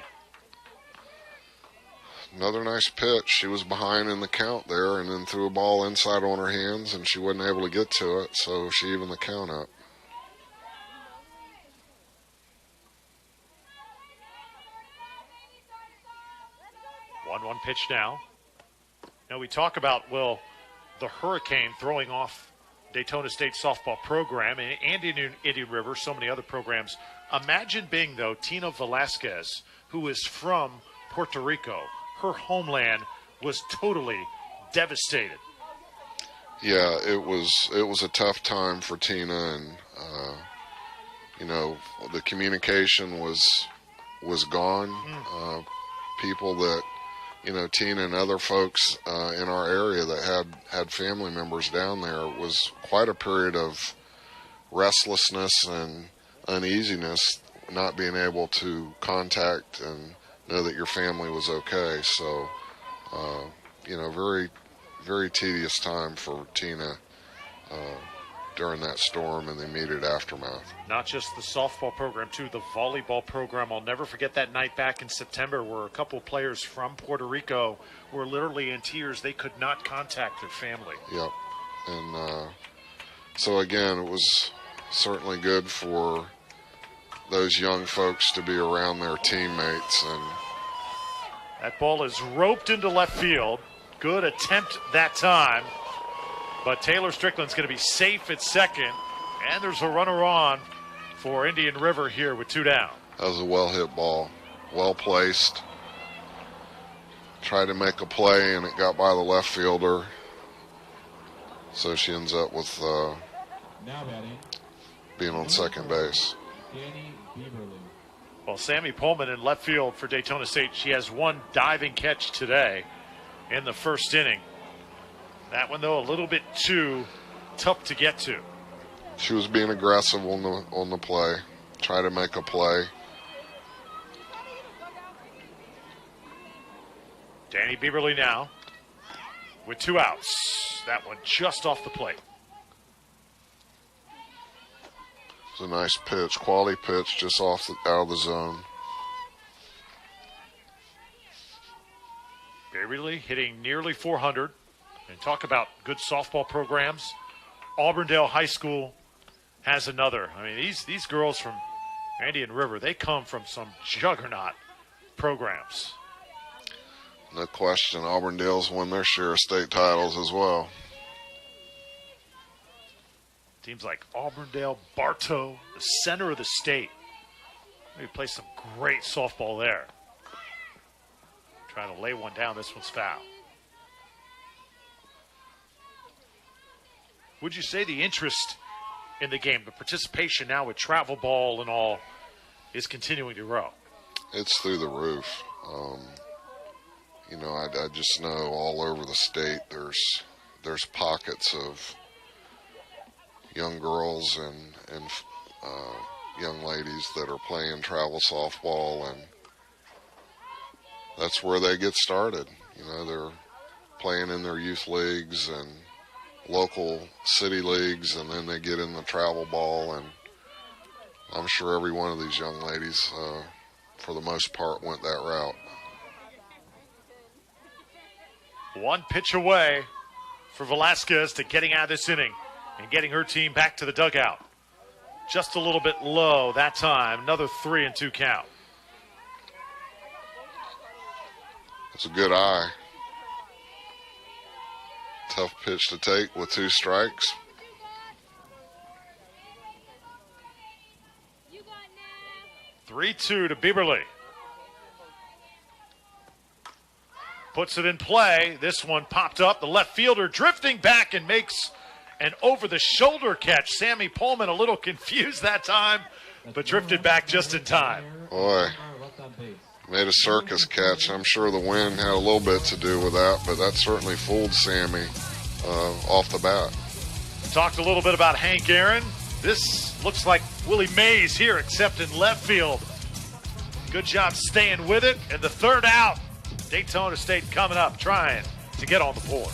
Another nice pitch. She was behind in the count there and then threw a ball inside on her hands, and she wasn't able to get to it, so she evened the count up. One pitch now. Now we talk about, well, the hurricane throwing off Daytona State softball program and Indian River, so many other programs. Imagine being, though, Tina Velasquez, who is from Puerto Rico. Her homeland was totally devastated. Yeah, it was a tough time for Tina, and you know, the communication was gone. People that, you know, Tina and other folks in our area that had family members down there, it was quite a period of restlessness and uneasiness, not being able to contact and know that your family was okay. So, you know, very, very tedious time for Tina during that storm and the immediate aftermath. Not just the softball program, too, the volleyball program. I'll never forget that night back in September where a couple of players from Puerto Rico were literally in tears. They could not contact their family. Yep. And so, again, it was certainly good for those young folks to be around their teammates. And that ball is roped into left field. Good attempt that time. But Taylor Strickland's going to be safe at second. And there's a runner on for Indian River here with 2 down. That was a well-hit ball, well-placed. Tried to make a play, and it got by the left fielder. So she ends up with being on second base. Well, Sammy Pullman in left field for Daytona State. She has 1 diving catch today in the first inning. That one, though, a little bit too tough to get to. She was being aggressive on the play, try to make a play. Danny Bieberly now with 2 outs. That one just off the plate. It's a nice pitch, quality pitch, just out of the zone. Bieberly hitting nearly 400. And talk about good softball programs. Auburndale High School has another. I mean, these girls from Indian River, they come from some juggernaut programs. No question, Auburndale's won their share of state titles as well. Teams like Auburndale, Bartow, the center of the state. Maybe play some great softball there. Trying to lay one down. This one's foul. Would you say the interest in the game, the participation now with travel ball and all, is continuing to grow? It's through the roof. You know, I just know all over the state there's pockets of young girls and young ladies that are playing travel softball, and that's where they get started. You know, they're playing in their youth leagues and local city leagues, and then they get in the travel ball, and I'm sure every one of these young ladies, for the most part, went that route. 1 pitch away for Velasquez to getting out of this inning and getting her team back to the dugout. Just a little bit low that time. Another 3-2 count. It's a good eye. Tough pitch to take with 2 strikes. You got 3-2 to Bieberly. Puts it in play. This one popped up. The left fielder drifting back and makes an over-the-shoulder catch. Sammy Pullman a little confused that time, but drifted back just in time. Boy, made a circus catch. I'm sure the wind had a little bit to do with that, but that certainly fooled Sammy off the bat. Talked a little bit about Hank Aaron. This looks like Willie Mays here, except in left field. Good job staying with it. And the 3rd out. Daytona State coming up, trying to get on the board.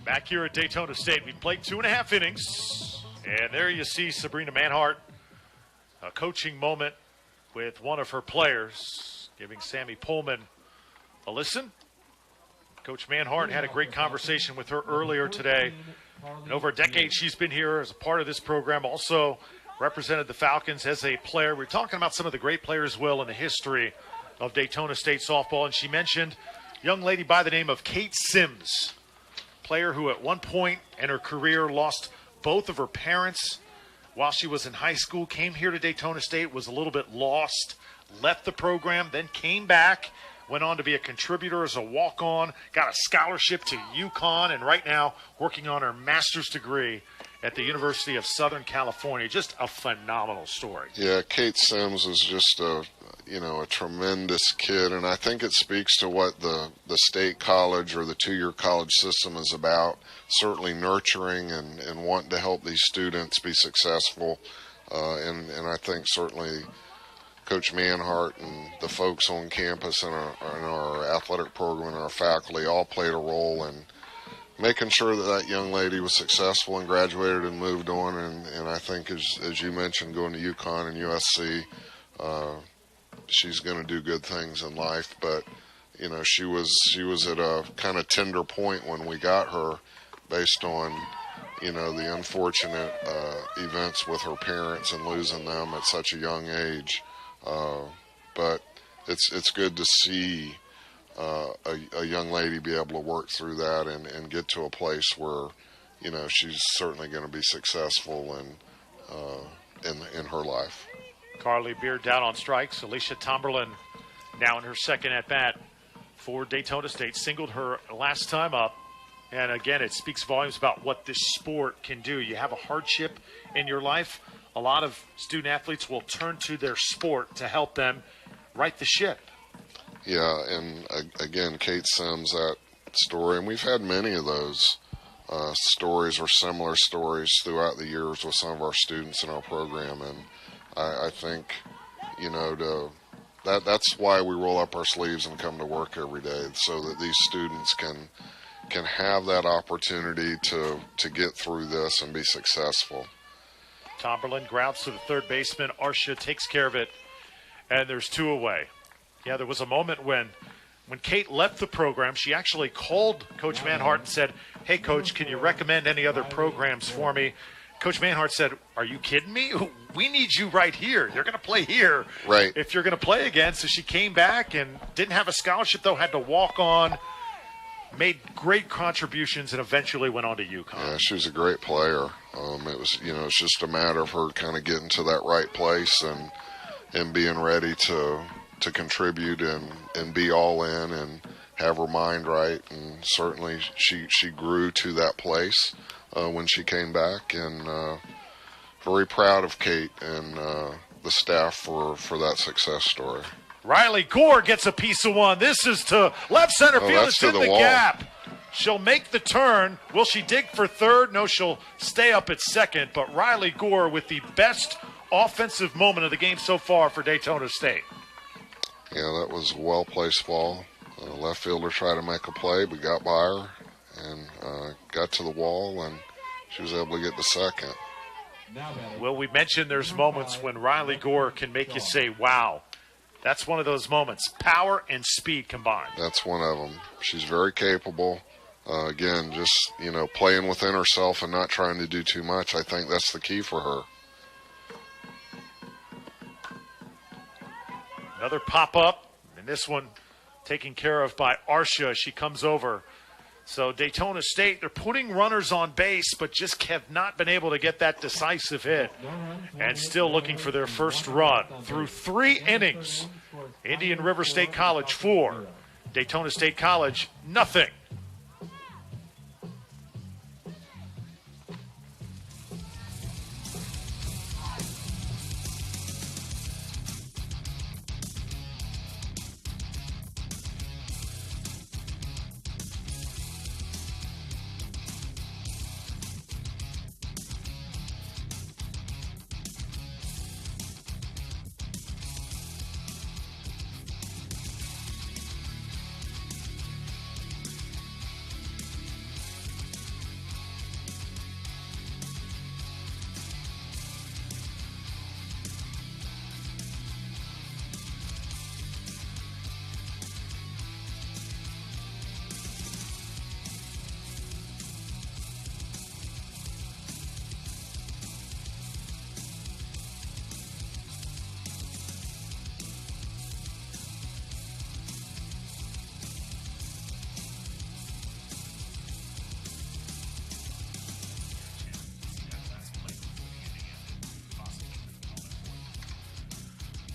Back here at Daytona State, we played 2.5 innings. And there you see Sabrina Manhart, a coaching moment with one of her players, giving Sammy Pullman a listen. Coach Manhart had a great conversation with her earlier today. And over a decade, she's been here as a part of this program, also represented the Falcons as a player. We're talking about some of the great players, Will, in the history of Daytona State softball. And she mentioned a young lady by the name of Kate Sims, player who at one point in her career lost both of her parents while she was in high school, came here to Daytona State, was a little bit lost, left the program, then came back, went on to be a contributor as a walk-on, got a scholarship to UConn, and right now working on her master's degree at the University of Southern California. Just a phenomenal story. Yeah, Kate Sims is just a tremendous kid, and I think it speaks to what the state college or the two-year college system is about, certainly nurturing and wanting to help these students be successful. And I think certainly Coach Manhart and the folks on campus and our athletic program and our faculty all played a role in making sure that young lady was successful and graduated and moved on. And I think, as you mentioned, going to UConn and USC, she's going to do good things in life. But she was at a kind of tender point when we got her, based on the unfortunate events with her parents and losing them at such a young age. But it's good to see a young lady be able to work through that and get to a place where she's certainly going to be successful in her life. Carly Beard down on strikes. Alicia Tomberlin now in her second at bat for Daytona State. Singled her last time up. And again, it speaks volumes about what this sport can do. You have a hardship in your life, a lot of student athletes will turn to their sport to help them right the ship. Yeah, and again, Kate Sims, that story, and we've had many of those stories or similar stories throughout the years with some of our students in our program. And I think, that's why we roll up our sleeves and come to work every day, so that these students can have that opportunity to get through this and be successful. Tomberlin grounds to the third baseman. Arsha takes care of it, and there's two away. Yeah, there was a moment when Kate left the program, she actually called Coach Manhart and said, "Hey, Coach, can you recommend any other programs for me?" Coach Manhart said, "Are you kidding me? We need you right here. You're going to play here right if you're going to play again." So she came back and didn't have a scholarship, though, had to walk on, made great contributions, and eventually went on to UConn. Yeah, she was a great player. It was, it's just a matter of her kind of getting to that right place and being ready to contribute and be all in and have her mind right. And certainly she grew to that place when she came back, and very proud of Kate and the staff for that success story. Riley Gore gets a piece of one. This is to left center field. It's in the gap. She'll make the turn. Will she dig for third? No, she'll stay up at second. But Riley Gore with the best offensive moment of the game so far for Daytona State. Yeah, that was a well-placed ball. Left fielder tried to make a play, but got by her and got to the wall, and she was able to get to second. Well, we mentioned there's moments when Riley Gore can make you say, wow. That's one of those moments. Power and speed combined. That's one of them. She's very capable. Again, just, playing within herself and not trying to do too much. I think that's the key for her. Another pop-up, and this one taken care of by Arsha. She comes over. So Daytona State, they're putting runners on base, but just have not been able to get that decisive hit. And still looking for their first run through 3 innings. Indian River State College 4, Daytona State College nothing.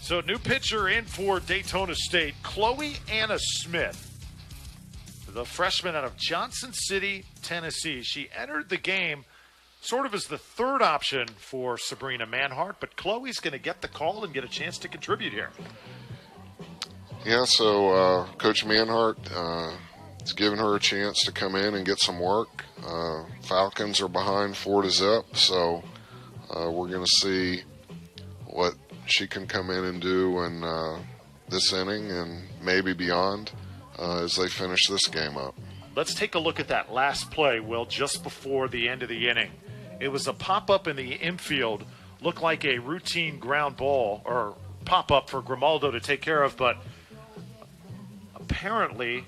So new pitcher in for Daytona State, Chloe Anna Smith, the freshman out of Johnson City, Tennessee. She entered the game sort of as the third option for Sabrina Manhart, but Chloe's going to get the call and get a chance to contribute here. Yeah, so Coach Manhart has given her a chance to come in and get some work. Falcons are behind 4-0, so we're going to see what she can come in and do in this inning and maybe beyond as they finish this game up. Let's take a look at that last play, Will, just before the end of the inning. It was a pop-up in the infield, looked like a routine ground ball or pop-up for Grimaldo to take care of, but apparently,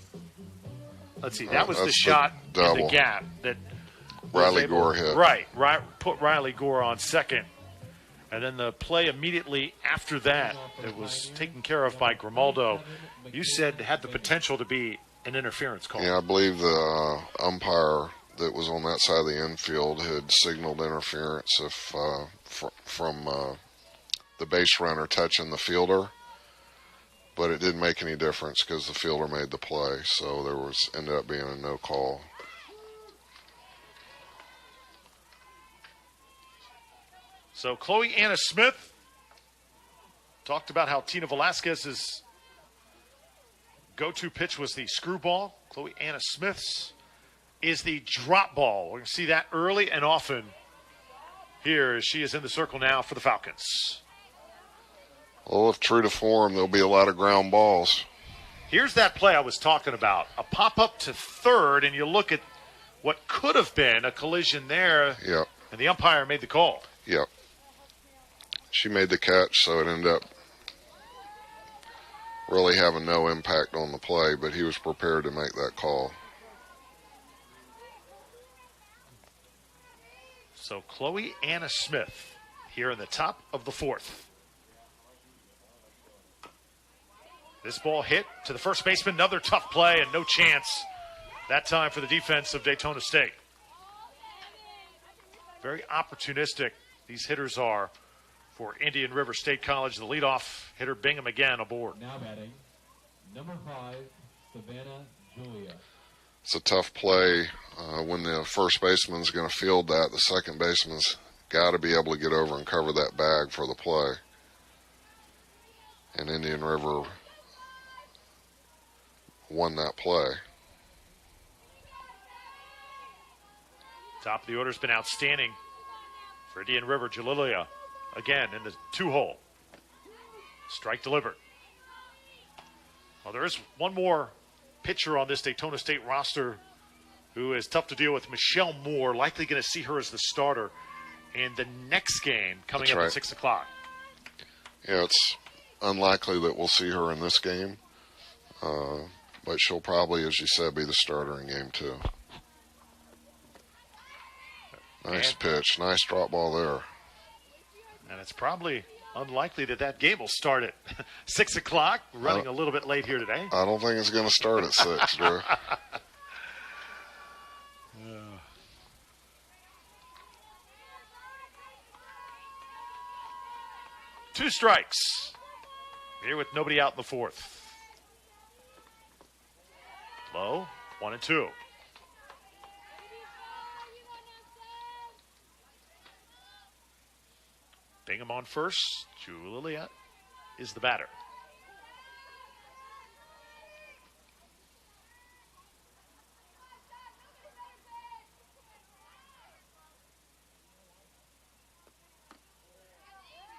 let's see, that was the shot in the gap that Riley Gore hit. Right, put Riley Gore on second. And then the play immediately after that, it was taken care of by Grimaldo. You said it had the potential to be an interference call. Yeah, I believe the umpire that was on that side of the infield had signaled interference if from the base runner touching the fielder, but it didn't make any difference because the fielder made the play, so there ended up being a no call. So Chloe Anna Smith talked about how Tina Velasquez's go-to pitch was the screwball. Chloe Anna Smith's is the drop ball. We're going to see that early and often here as she is in the circle now for the Falcons. Well, if true to form, there'll be a lot of ground balls. Here's that play I was talking about. A pop-up to third, and you look at what could have been a collision there. Yep. And the umpire made the call. Yep. She made the catch, so it ended up really having no impact on the play, but he was prepared to make that call. So Chloe Anna Smith here in the top of the fourth. This ball hit to the first baseman. Another tough play and no chance that time for the defense of Daytona State. Very opportunistic these hitters are for Indian River State College. The leadoff hitter Bingham again aboard. Now batting, number 5, Savannah Julia. It's a tough play when the first baseman's going to field that. The second baseman's got to be able to get over and cover that bag for the play. And Indian River won that play. Top of the order has been outstanding for Indian River. Jalilia again in the 2-hole. Strike delivered. Well, there is one more pitcher on this Daytona State roster who is tough to deal with, Michelle Moore. Likely going to see her as the starter in the next game coming up at 6 o'clock. Yeah, it's unlikely that we'll see her in this game, but she'll probably, as you said, be the starter in game 2. Nice pitch. Nice drop ball there. And it's probably unlikely that game will start at 6 o'clock. Running a little bit late here today. I don't think it's going to start at 6, Drew. Two strikes. Here with nobody out in the fourth. Low, 1-2. Bingham on first. Julia is the batter.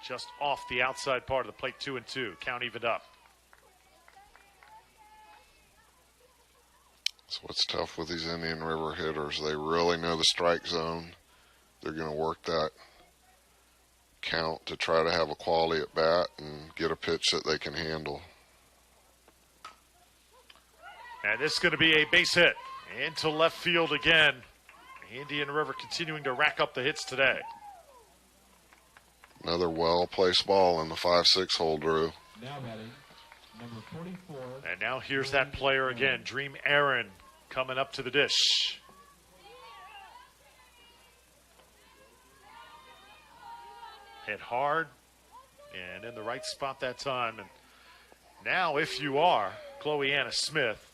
Just off the outside part of the plate, 2-2. Count evened up. So what's tough with these Indian River hitters, they really know the strike zone. They're going to work that count to try to have a quality at bat and get a pitch that they can handle. And this is going to be a base hit into left field again. Indian River continuing to rack up the hits today. Another well-placed ball in the 5-6 hole, Drew. Now batting, number 44. And now here's that player again, Dream Aaron, coming up to the dish. Hit hard, and in the right spot that time. And now if you are Chloe Anna Smith,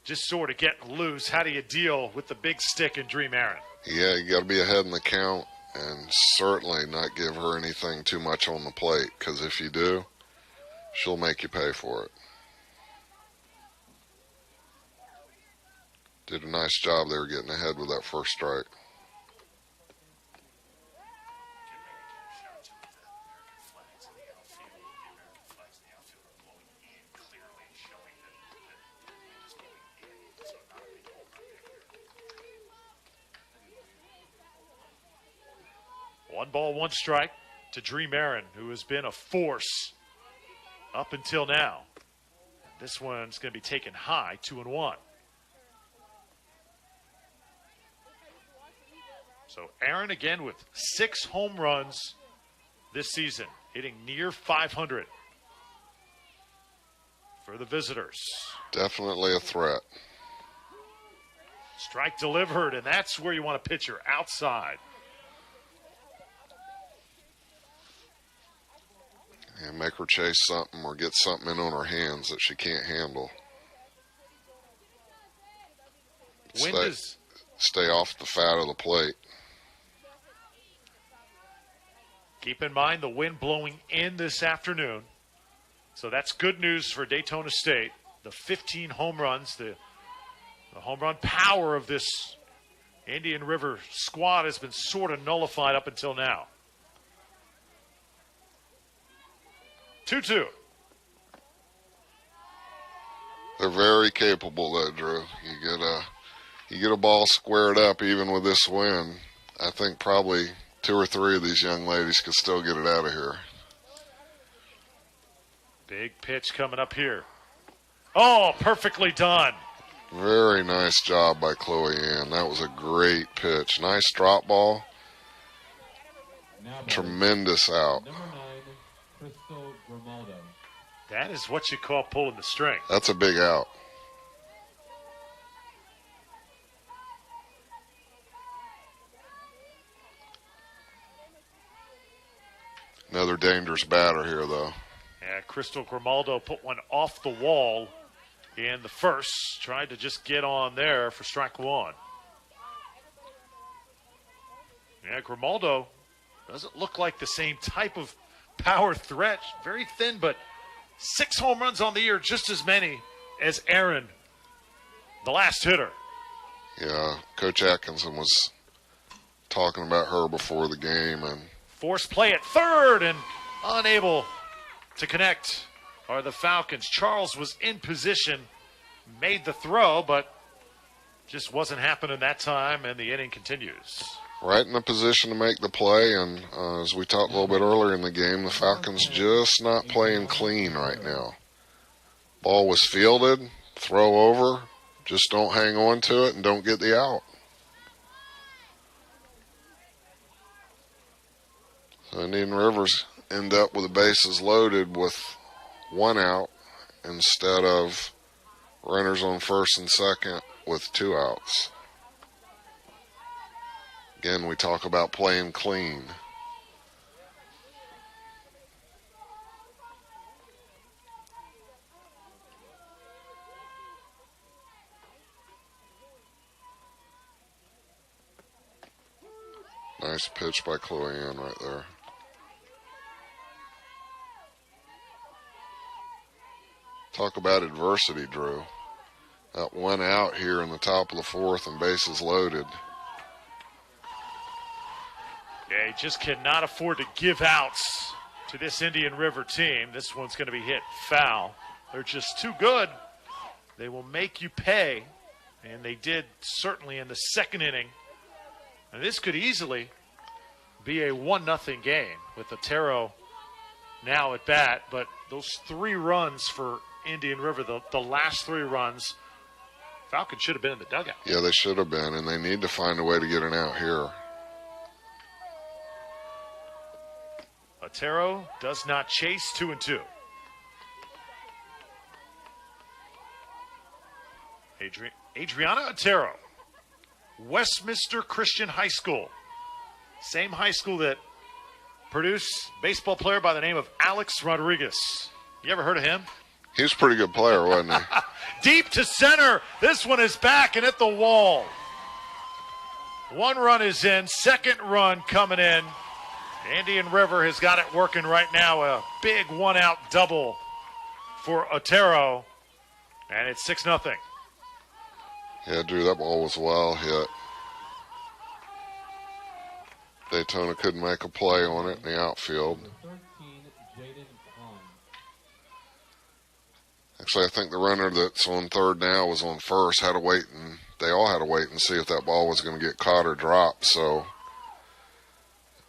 just sort of getting loose, how do you deal with the big stick and Dream Aaron? Yeah, you got to be ahead in the count and certainly not give her anything too much on the plate, because if you do, she'll make you pay for it. Did a nice job there getting ahead with that first strike. One ball, one strike to Dream Aaron, who has been a force up until now. This one's going to be taken high, 2-1. So Aaron again with 6 home runs this season, hitting near 500 for the visitors. Definitely a threat. Strike delivered, and that's where you want to pitch her, outside. And make her chase something or get something in on her hands that she can't handle. Stay off the fat of the plate. Keep in mind the wind blowing in this afternoon. So that's good news for Daytona State. The 15 home runs, the home run power of this Indian River squad has been sort of nullified up until now. 2-2. They're very capable, though, Drew. You get a ball squared up, even with this wind. I think probably 2 or 3 of these young ladies could still get it out of here. Big pitch coming up here. Oh, perfectly done. Very nice job by Chloe Ann. That was a great pitch. Nice drop ball. Tremendous out. That is what you call pulling the string. That's a big out. Another dangerous batter here, though. Yeah, Crystal Grimaldo put one off the wall in the first. Tried to just get on there for strike one. Yeah, Grimaldo doesn't look like the same type of power threat. Very thin, but 6 home runs on the year, just as many as Aaron, the last hitter. Yeah, Coach Atkinson was talking about her before the game. And force play at third and unable to connect are the Falcons. Charles was in position, made the throw, but just wasn't happening that time, and the inning continues. Right in the position to make the play, and as we talked a little bit earlier in the game, the Falcons just not playing clean right now. Ball was fielded, throw over, just don't hang on to it and don't get the out. So Indian Rivers end up with the bases loaded with 1 out instead of runners on first and second with 2 outs. Again, we talk about playing clean. Nice pitch by Chloe Ann right there. Talk about adversity, Drew. That 1 out here in the top of the 4th and bases loaded. Yeah, he just cannot afford to give outs to this Indian River team. This one's going to be hit foul. They're just too good. They will make you pay, and they did certainly in the second inning. And this could easily be a 1-0 game with Otero now at bat. But those 3 runs for Indian River, the last 3 runs, Falcons should have been in the dugout. Yeah, they should have been, and they need to find a way to get an out here. Otero does not chase, 2-2. Adriana Otero, Westminster Christian High School. Same high school that produce baseball player by the name of Alex Rodriguez. You ever heard of him? He was a pretty good player, wasn't he? Deep to center. This one is back and at the wall. One run is in. Second run coming in. Indian River has got it working right now. A big one-out double for Otero. And it's 6-0. Yeah, Drew, that ball was well hit. Daytona couldn't make a play on it in the outfield. Actually, I think the runner that's on third now was on first. Had to wait, and they all had to wait and see if that ball was going to get caught or dropped. So,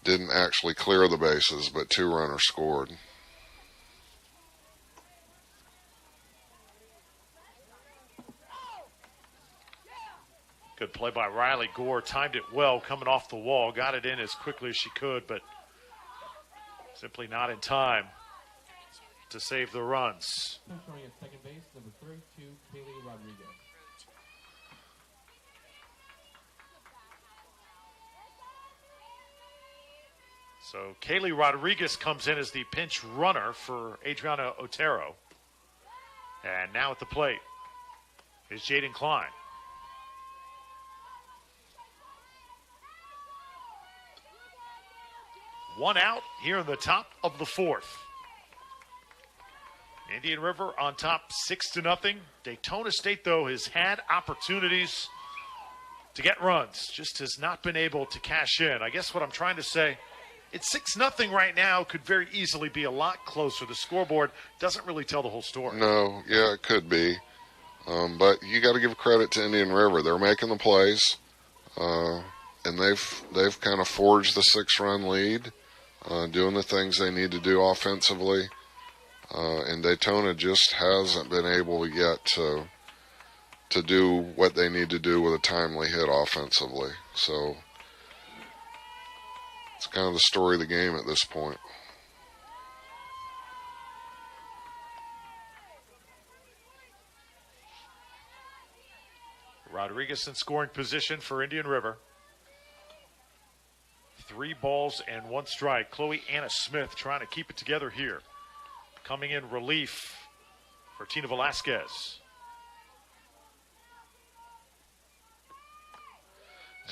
didn't actually clear the bases, but 2 runners scored. Good play by Riley Gore. Timed it well, coming off the wall. Got it in as quickly as she could, but simply not in time to save the runs. Showing at second base, number 32, Kaylee Rodriguez. So Kaylee Rodriguez comes in as the pinch runner for Adriana Otero. And now at the plate is Jaden Klein. One out here in the top of the fourth. Indian River on top 6-0. Daytona State, though, has had opportunities to get runs. Just has not been able to cash in. I guess what I'm trying to say, it's 6-0 right now. Could very easily be a lot closer. The scoreboard doesn't really tell the whole story. No, yeah, it could be. But you got to give credit to Indian River. They're making the plays, and they've kind of forged the 6-run lead, doing the things they need to do offensively. And Daytona just hasn't been able yet to do what they need to do with a timely hit offensively. So it's kind of the story of the game at this point. Rodriguez in scoring position for Indian River. 3 balls and 1 strike. Chloe Anna Smith trying to keep it together here. Coming in relief for Tina Velasquez.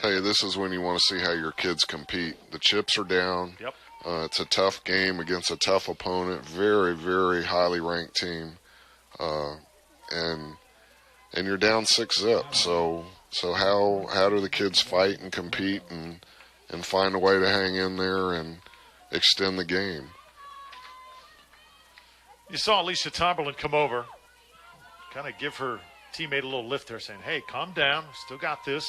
Tell you, this is when you want to see how your kids compete. The chips are down. Yep. It's a tough game against a tough opponent. Very, very highly ranked team. And you're down 6-0. So how do the kids fight and compete and find a way to hang in there and extend the game? You saw Alicia Tomberlin come over, kind of give her teammate a little lift there, saying, hey, calm down, still got this.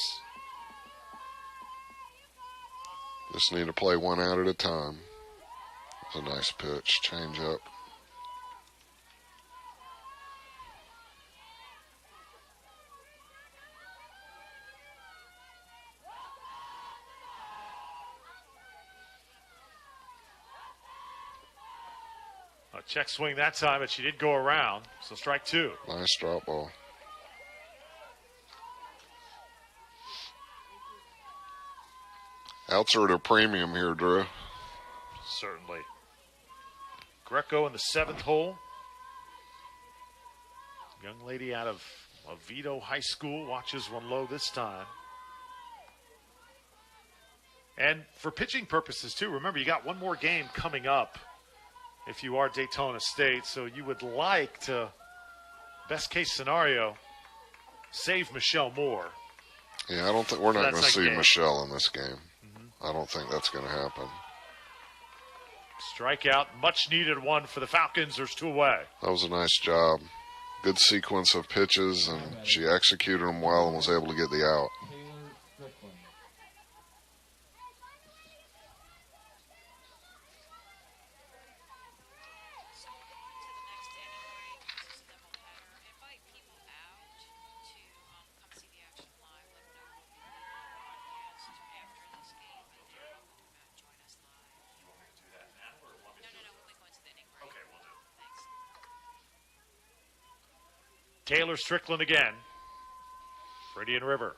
Just need to play one out at a time. It's a nice pitch, change up. A check swing that time, but she did go around, so strike 2. Nice drop ball. Outs are at a premium here, Drew. Certainly. Greco in the 7th hole. Young lady out of Oviedo High School watches one low this time. And for pitching purposes, too, remember, you got one more game coming up if you are Daytona State. So you would like to, best case scenario, save Michelle Moore. Yeah, I don't think we're not going to see game. Michelle in this game. I don't think that's going to happen. Strikeout, much needed one for the Falcons. There's 2 away. That was a nice job. Good sequence of pitches, and she executed them well and was able to get the out. Taylor Strickland again for Indian River.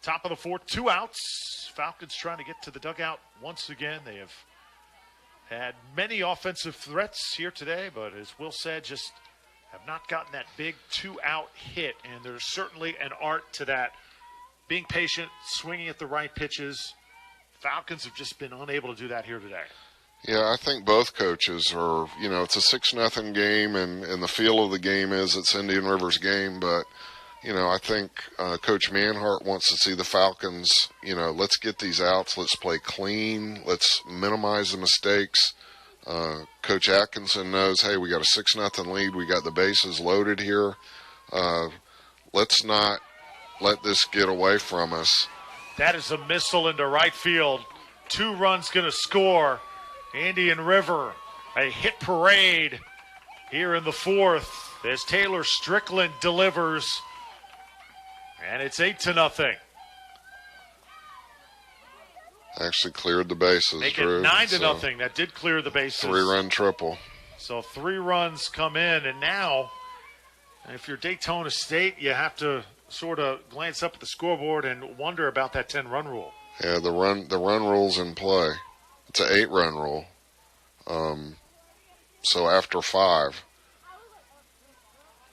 Top of the fourth, 2 outs. Falcons trying to get to the dugout once again. They have had many offensive threats here today, but as Will said, just have not gotten that big 2-out hit. And there's certainly an art to that. Being patient, swinging at the right pitches. Falcons have just been unable to do that here today. Yeah, I think both coaches are, it's a 6-0 game, and the feel of the game is it's Indian River's game. But, I think Coach Manhart wants to see the Falcons, let's get these outs. Let's play clean. Let's minimize the mistakes. Coach Atkinson knows, hey, we got a 6-0 lead. We got the bases loaded here. Let's not let this get away from us. That is a missile into right field. 2 runs going to score. Indian River, a hit parade here in the fourth as Taylor Strickland delivers. And it's 8-0. Actually cleared the bases. Make it 9-0. That did clear the bases. 3-run triple. So 3 runs come in, and now if you're Daytona State, you have to sort of glance up at the scoreboard and wonder about that 10-run rule. Yeah, the run rule's in play. It's an 8-run rule. So after 5.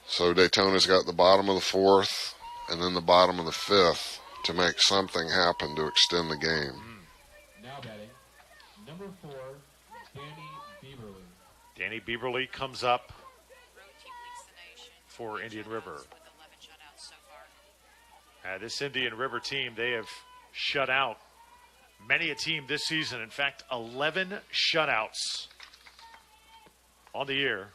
So Daytona's got the bottom of the 4th and then the bottom of the 5th to make something happen to extend the game. Now batting, number 4, Danny Bieberly. Danny Bieberly comes up for Indian River. This Indian River team, they have shut out many a team this season. In fact, 11 shutouts on the year.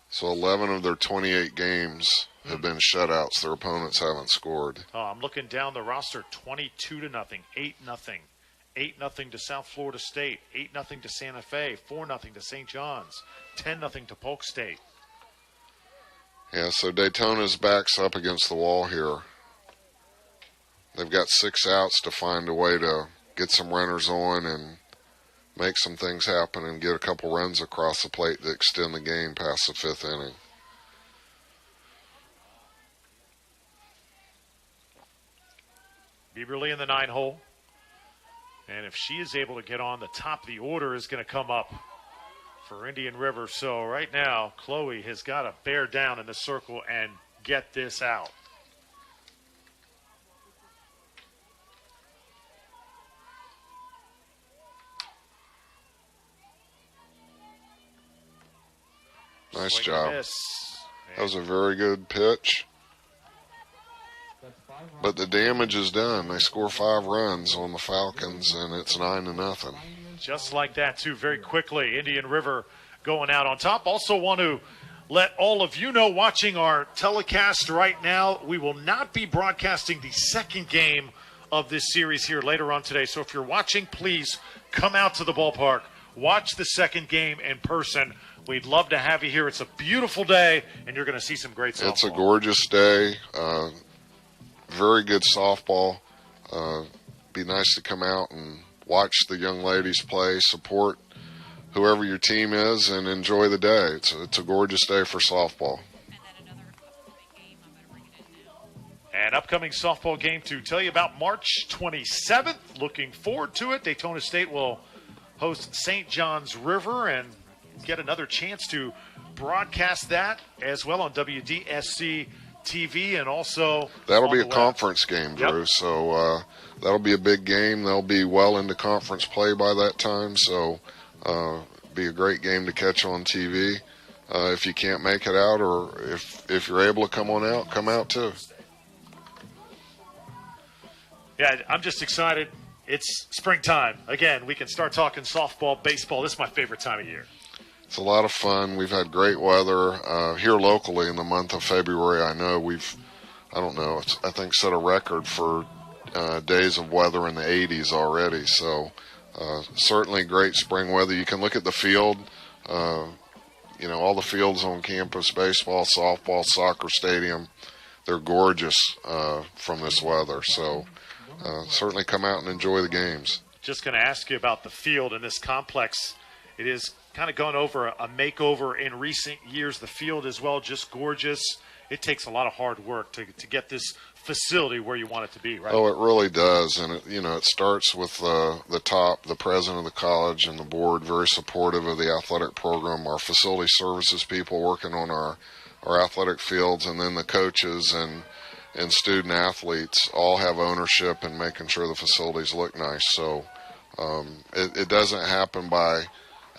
So 11 of their 28 games have been shutouts. Their opponents haven't scored. Oh, I'm looking down the roster, 22-0, 8-0. 8-0 to South Florida State, 8-0 to Santa Fe, 4-0 to St. John's, 10-0 to Polk State. Yeah, so Daytona's back's up against the wall here. They've got 6 outs to find a way to get some runners on and make some things happen and get a couple runs across the plate to extend the game past the 5th inning. Bieberly in the 9-hole. And if she is able to get on, the top of the order is going to come up for Indian River. So right now, Chloe has got to bear down in the circle and get this out. Nice Swing job. and miss. That was a very good pitch. But the damage is done. They score 5 runs on the Falcons, and it's 9-0. Just like that, too, very quickly. Indian River going out on top. Also want to let all of you know watching our telecast right now, we will not be broadcasting the second game of this series here later on today. So if you're watching, please come out to the ballpark. Watch the second game in person. We'd love to have you here. It's a beautiful day, and you're going to see some great softball. It's a gorgeous day. Very good softball. Be nice to come out and watch the young ladies play, support whoever your team is, and enjoy the day. It's a gorgeous day for softball. An upcoming softball game to tell you about March 27th. Looking forward to it. Daytona State will host St. John's River and get another chance to broadcast that as well on WDSC TV and also that'll be a conference game, Drew. Yep. So that'll be a big game. They'll be well into conference play by that time. So be a great game to catch on TV. If you can't make it out, or if you're able to come out too. Yeah, I'm just excited. It's springtime. Again, we can start talking softball, baseball. This is my favorite time of year. It's a lot of fun. We've had great weather here locally in the month of February. I know I think set a record for days of weather in the 80s already. So certainly great spring weather. You can look at the field, all the fields on campus, baseball, softball, soccer stadium. They're gorgeous from this weather. So certainly come out and enjoy the games. Just going to ask you about the field in this complex. It is kind of gone over a makeover in recent years. The field as well, just gorgeous. It takes a lot of hard work to get this facility where you want it to be, right? Oh, it really does, and it starts with the top, the president of the college and the board, very supportive of the athletic program, our facility services people working on our athletic fields, and then the coaches and student athletes all have ownership in making sure the facilities look nice. So it doesn't happen by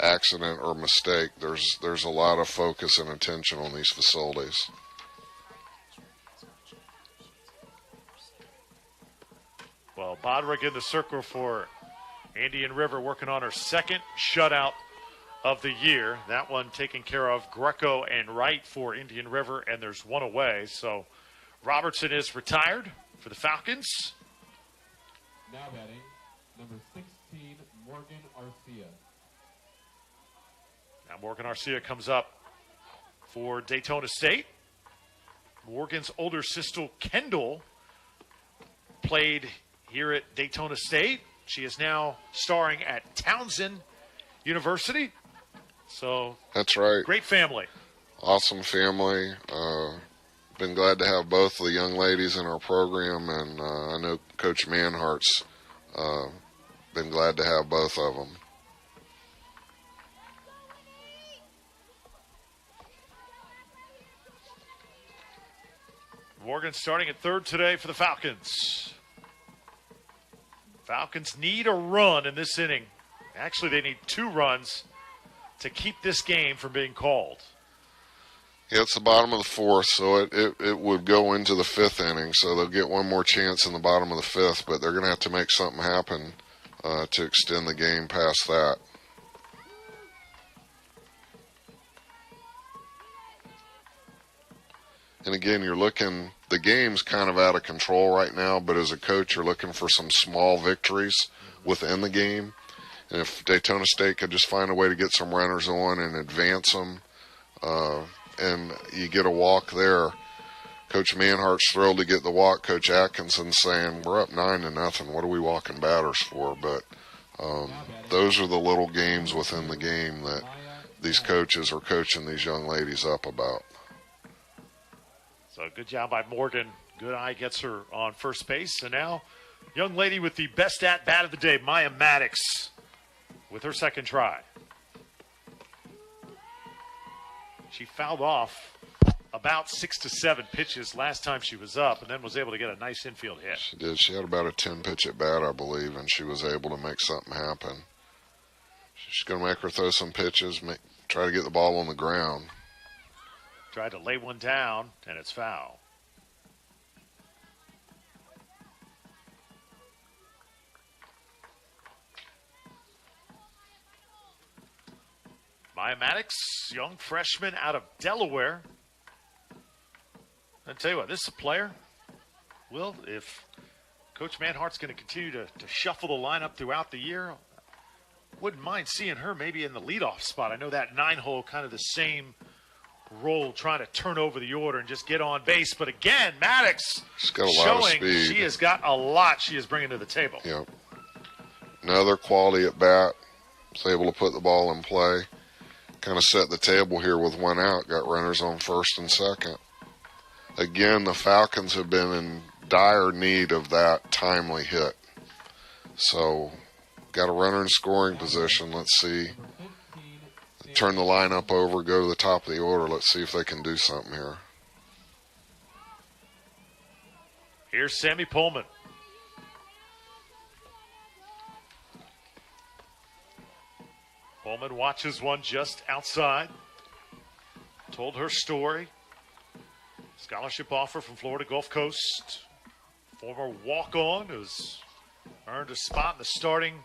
accident or mistake. There's a lot of focus and attention on these facilities. Well, Bodrick in the circle for Indian River, working on her second shutout of the year. That one taken care of Greco and Wright for Indian River, and there's one away. So Robertson is retired for the Falcons. Now batting, number 16, Morgan Arcia. Now Morgan Arcia comes up for Daytona State. Morgan's older sister, Kendall, played here at Daytona State. She is now starring at Townsend University. So that's right. Great family. Awesome family. Been glad to have both of the young ladies in our program, and I know Coach Manhart's been glad to have both of them. Morgan starting at third today for the Falcons. Falcons need a run in this inning. Actually, they need 2 runs to keep this game from being called. Yeah, it's the bottom of the 4th, so it would go into the 5th inning, so they'll get one more chance in the bottom of the 5th, but they're going to have to make something happen to extend the game past that. And again, the game's kind of out of control right now, but as a coach, you're looking for some small victories within the game. And if Daytona State could just find a way to get some runners on and advance them, and you get a walk there, Coach Manhart's thrilled to get the walk. Coach Atkinson saying, we're up 9-0. What are we walking batters for? But those are the little games within the game that these coaches are coaching these young ladies up about. So good job by Morgan. Good eye gets her on first base. And now, young lady with the best at-bat of the day, Maya Maddox, with her second try. She fouled off about 6 to 7 pitches last time she was up, and then was able to get a nice infield hit. She did. She had about a 10-pitch at bat, I believe, and she was able to make something happen. She's going to make her throw some pitches, try to get the ball on the ground. Tried to lay one down, and it's foul. Maya Maddox, young freshman out of Delaware. I'll tell you what, this is a player. Will, if Coach Manhart's going to continue to shuffle the lineup throughout the year, wouldn't mind seeing her maybe in the leadoff spot. I know that 9-hole, kind of the same role, trying to turn over the order and just get on base. But again, Maddox she's got a lot of speed. She has got a lot she is bringing to the table. Yep. Another quality at bat. Was able to put the ball in play. Kind of set the table here with one out. Got runners on first and second. Again, the Falcons have been in dire need of that timely hit. So, got a runner in scoring position. Let's see. Turn the lineup over, go to the top of the order. Let's see if they can do something here. Here's Sammy Pullman. Pullman watches one just outside. Told her story. Scholarship offer from Florida Gulf Coast. Former walk-on who's earned a spot in the starting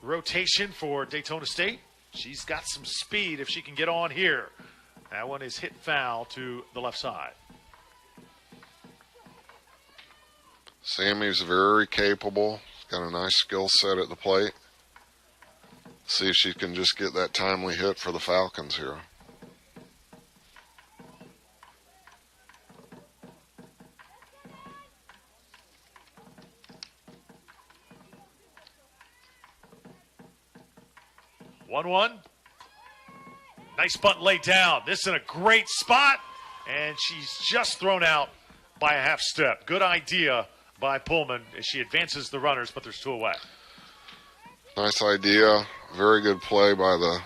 rotation for Daytona State. She's got some speed if she can get on here. That one is hit foul to the left side. Sammy's very capable. Got a nice skill set at the plate. See if she can just get that timely hit for the Falcons here. One. Nice bunt laid down. This in a great spot, and she's just thrown out by a half step. Good idea by Pullman as she advances the runners, but there's 2 away. Nice idea. Very good play by the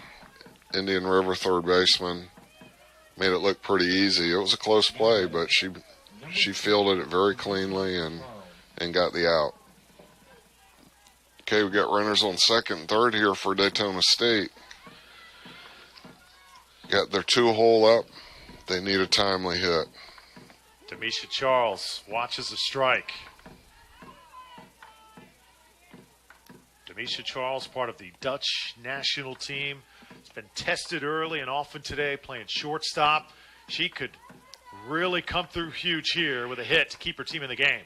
Indian River third baseman. Made it look pretty easy. It was a close play, but she fielded it very cleanly and got the out. Okay, we got runners on second and third here for Daytona State. Got their 2-hole up. They need a timely hit. Demisha Charles watches a strike. Demisha Charles, part of the Dutch national team. It's been tested early and often today, playing shortstop. She could really come through huge here with a hit to keep her team in the game.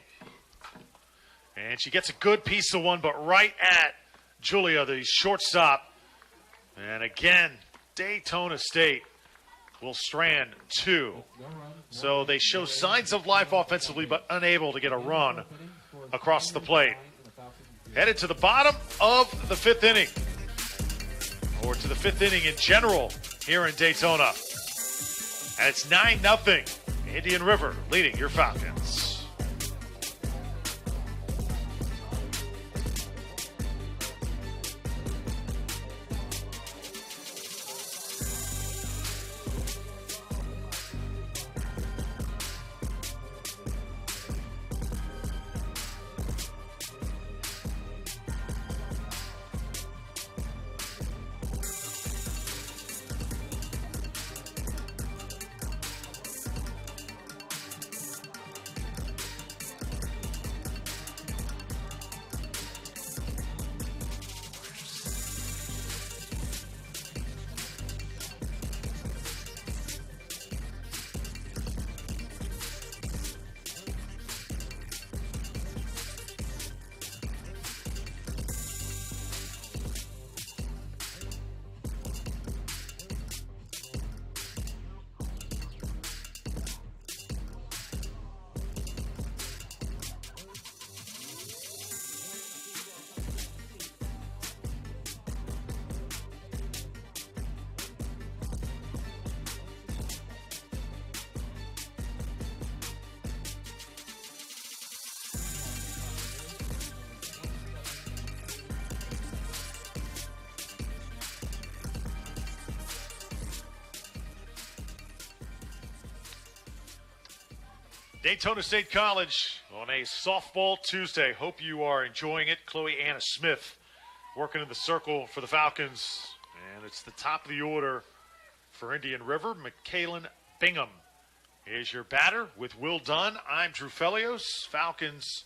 And she gets a good piece of one, but right at Julia, the shortstop. And again, Daytona State will strand 2. So they show signs of life offensively, but unable to get a run across the plate. Headed to the bottom of the 5th inning, or to the 5th inning in general here in Daytona. And it's 9-0, Indian River leading your Falcons. Daytona State College on a softball Tuesday. Hope you are enjoying it. Chloe Anna Smith working in the circle for the Falcons. And it's the top of the order for Indian River. McKaylin Bingham is your batter with Will Dunn. I'm Drew Felios. Falcons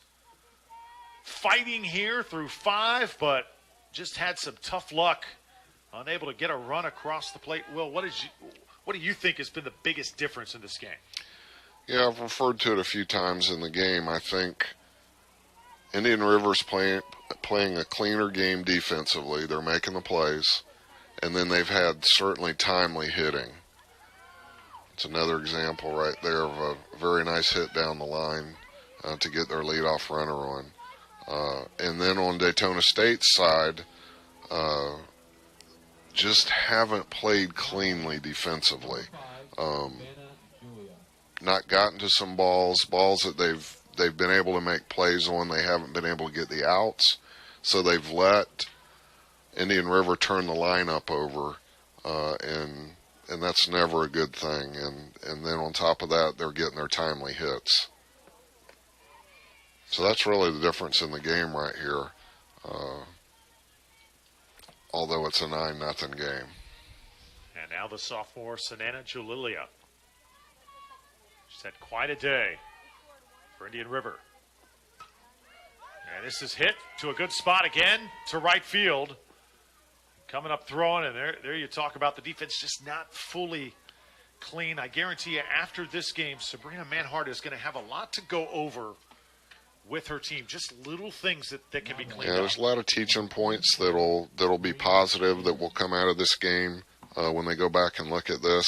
fighting here through 5, but just had some tough luck. Unable to get a run across the plate. Will, what do you think has been the biggest difference in this game? Yeah, I've referred to it a few times in the game. I think Indian River's playing a cleaner game defensively. They're making the plays. And then they've had certainly timely hitting. It's another example right there of a very nice hit down the line to get their leadoff runner on. And then on Daytona State's side, just haven't played cleanly defensively. Not gotten to some balls that they've been able to make plays on. They haven't been able to get the outs, so they've let Indian River turn the lineup over, and that's never a good thing. And then on top of that, they're getting their timely hits. So that's really the difference in the game right here. Although it's a 9-0 game. And now the sophomore Sanana Julilia. She's had quite a day for Indian River. And this is hit to a good spot again to right field. Coming up throwing, and there you talk about the defense just not fully clean. I guarantee you after this game, Sabrina Manhart is going to have a lot to go over with her team. Just little things that can be cleaned up. There's a lot of teaching points that'll be positive that will come out of this game when they go back and look at this.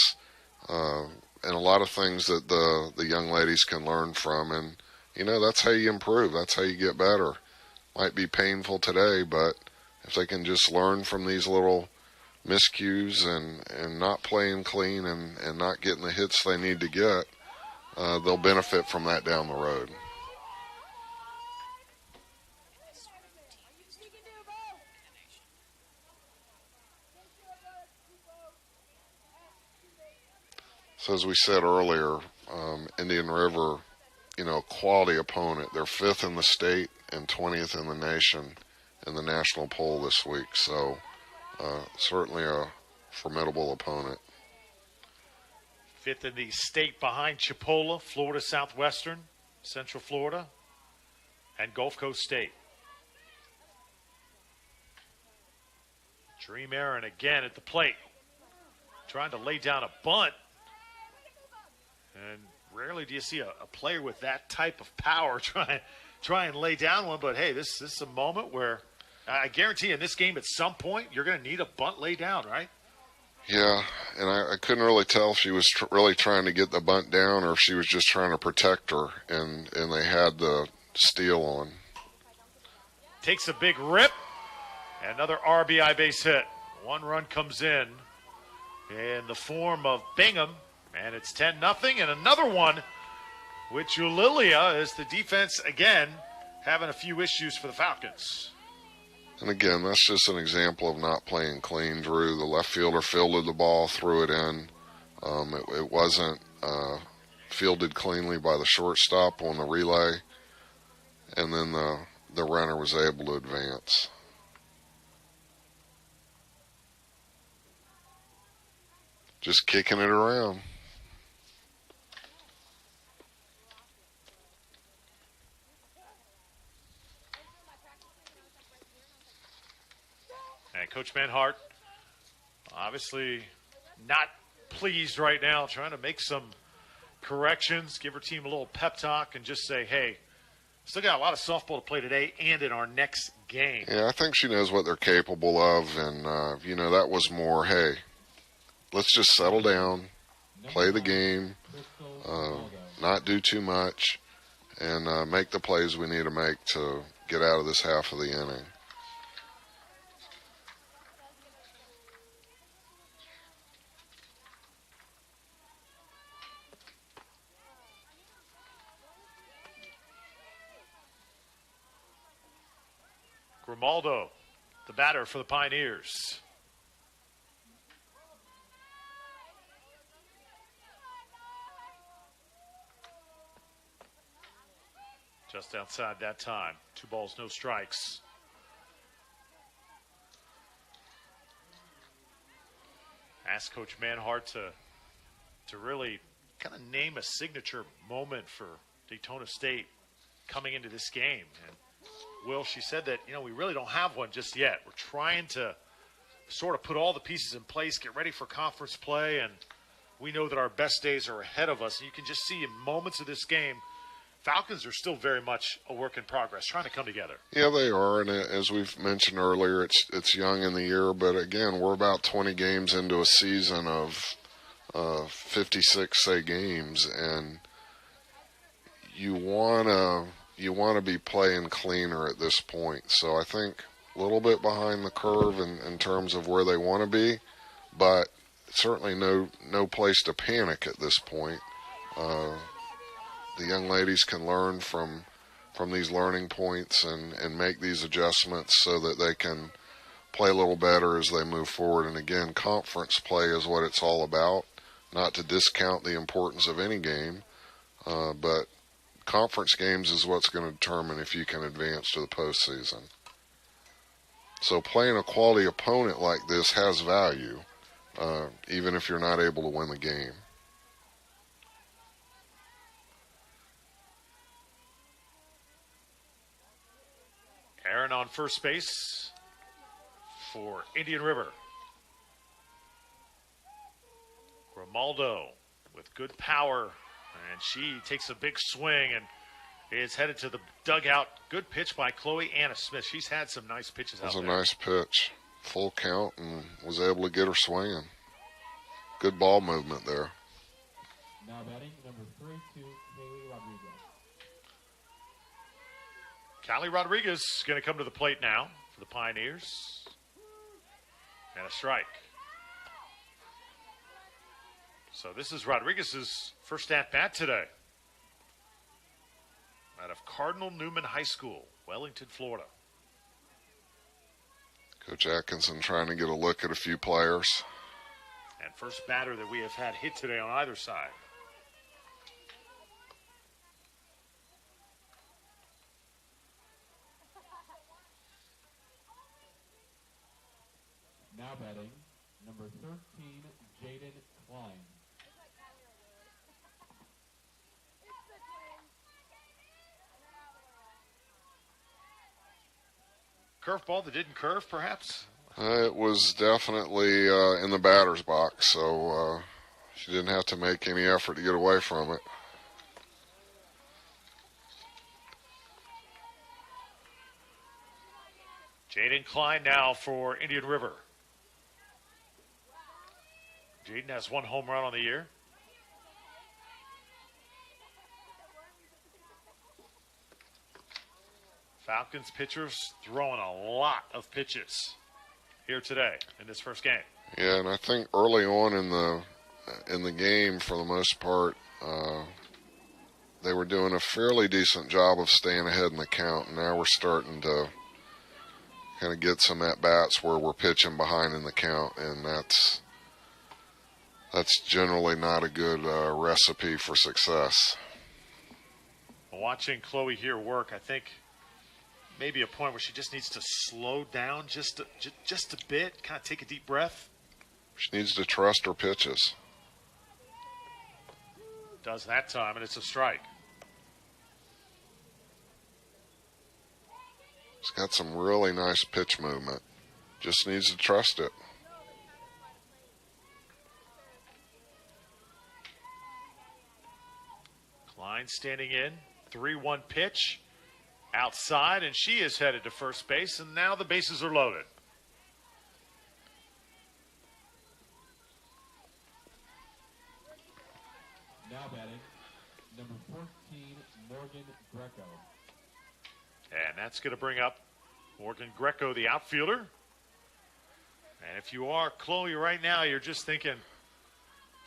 And a lot of things that the young ladies can learn from. And, that's how you improve. That's how you get better. Might be painful today, but if they can just learn from these little miscues and not playing clean and not getting the hits they need to get, they'll benefit from that down the road. So as we said earlier, Indian River, quality opponent. They're 5th in the state and 20th in the nation in the national poll this week. So certainly a formidable opponent. 5th in the state behind Chipola, Florida Southwestern, Central Florida, and Gulf Coast State. Dream Aaron again at the plate, trying to lay down a bunt. And rarely do you see a player with that type of power try and lay down one. But, hey, this is a moment where I guarantee in this game at some point you're going to need a bunt laid down, right? Yeah, and I couldn't really tell if she was really trying to get the bunt down or if she was just trying to protect her, and they had the steal on. Takes a big rip. Another RBI base hit. 1 run comes in the form of Bingham, and it's 10-0. And another one with Julilia as the defense, again, having a few issues for the Falcons. And again, that's just an example of not playing clean, Drew. The left fielder fielded the ball, threw it in. It wasn't fielded cleanly by the shortstop on the relay, and then the runner was able to advance. Just kicking it around. And Coach Manhart, obviously not pleased right now, trying to make some corrections, give her team a little pep talk, and just say, hey, still got a lot of softball to play today and in our next game. Yeah, I think she knows what they're capable of, and, that was more, hey, let's just settle down, play the game, not do too much, and make the plays we need to make to get out of this half of the inning. Grimaldo, the batter for the Pioneers. Just outside that time. 2 balls, no strikes. Ask Coach Manhart to really kind of name a signature moment for Daytona State coming into this game. And Will, she said that, we really don't have one just yet. We're trying to sort of put all the pieces in place, get ready for conference play, and we know that our best days are ahead of us. And you can just see in moments of this game, Falcons are still very much a work in progress, trying to come together. Yeah, they are, and as we've mentioned earlier, it's young in the year, but again, we're about 20 games into a season of 56, say, games, and you want to be playing cleaner at this point. So I think a little bit behind the curve in terms of where they want to be, but certainly no place to panic at this point. The young ladies can learn from these learning points and make these adjustments so that they can play a little better as they move forward. And again, conference play is what it's all about. Not to discount the importance of any game, but conference games is what's going to determine if you can advance to the postseason. So playing a quality opponent like this has value, even if you're not able to win the game. Aaron on first base for Indian River. Grimaldo with good power, and she takes a big swing and is headed to the dugout. Good pitch by Chloe Anna Smith. She's had some nice pitches out there. That was a nice pitch. Full count and was able to get her swinging. Good ball movement there. Now batting number 32, Kaylee Rodriguez. Callie Rodriguez is going to come to the plate now for the Pioneers. And a strike. So this is Rodriguez's first at-bat today. out of Cardinal Newman High School, Wellington, Florida. Coach Atkinson trying to get a look at a few players. And first batter that we have had hit today on either side. Now batting, number 13, Jaden Klein. Curveball that didn't curve, perhaps? It was definitely in the batter's box, so she didn't have to make any effort to get away from it. Jaden Klein now for Indian River. Jaden has 1 home run on the year. Falcons pitchers throwing a lot of pitches here today in this first game. Yeah, and I think early on in the game, for the most part, they were doing a fairly decent job of staying ahead in the count. And now we're starting to kind of get some at-bats where we're pitching behind in the count, and that's generally not a good recipe for success. Watching Chloe here work, I think maybe a point where she just needs to slow down just a bit, kind of take a deep breath. She needs to trust her pitches. Does that time, and it's a strike. She's got some really nice pitch movement. Just needs to trust it. Klein standing in, 3-1 pitch. Outside, and she is headed to first base, and now the bases are loaded. Now batting, number 14, Morgan Greco. And that's going to bring up Morgan Greco, the outfielder. And if you are Chloe right now, you're just thinking,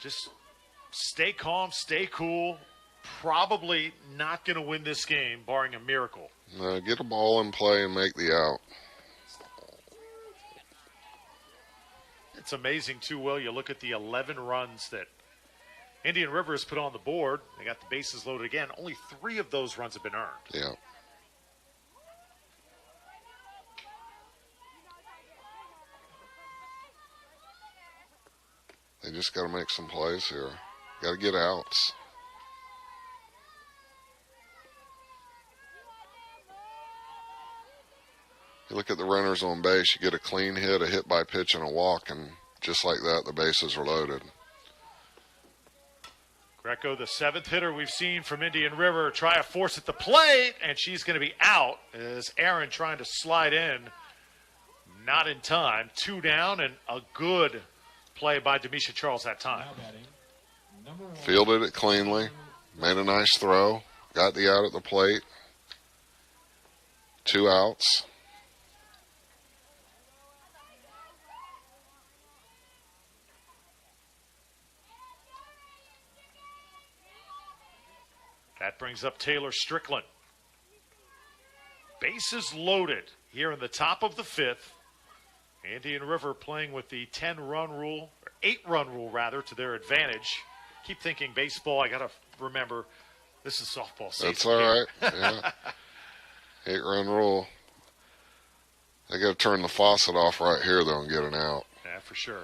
just stay calm, stay cool. Probably not going to win this game, barring a miracle. No, get a ball in play and make the out. It's amazing, too, Will. You look at the 11 runs that Indian River has put on the board. They got the bases loaded again. Only 3 of those runs have been earned. Yeah. They just got to make some plays here. Got to get outs. You look at the runners on base, you get a clean hit, a hit by pitch, and a walk, and just like that, the bases are loaded. Greco, the 7th hitter we've seen from Indian River, try a force at the plate, and she's going to be out as Aaron trying to slide in. Not in time. 2 down, and a good play by Demisha Charles that time. Now batting, number 1. Fielded it cleanly, made a nice throw, got the out at the plate. 2 outs. That brings up Taylor Strickland. Bases loaded here in the top of the 5th. Indian River playing with the 10-run rule, or 8-run rule rather, to their advantage. Keep thinking baseball. I got to remember this is softball season. That's all right. Yeah. 8-run rule. They got to turn the faucet off right here though and get an out. Yeah, for sure.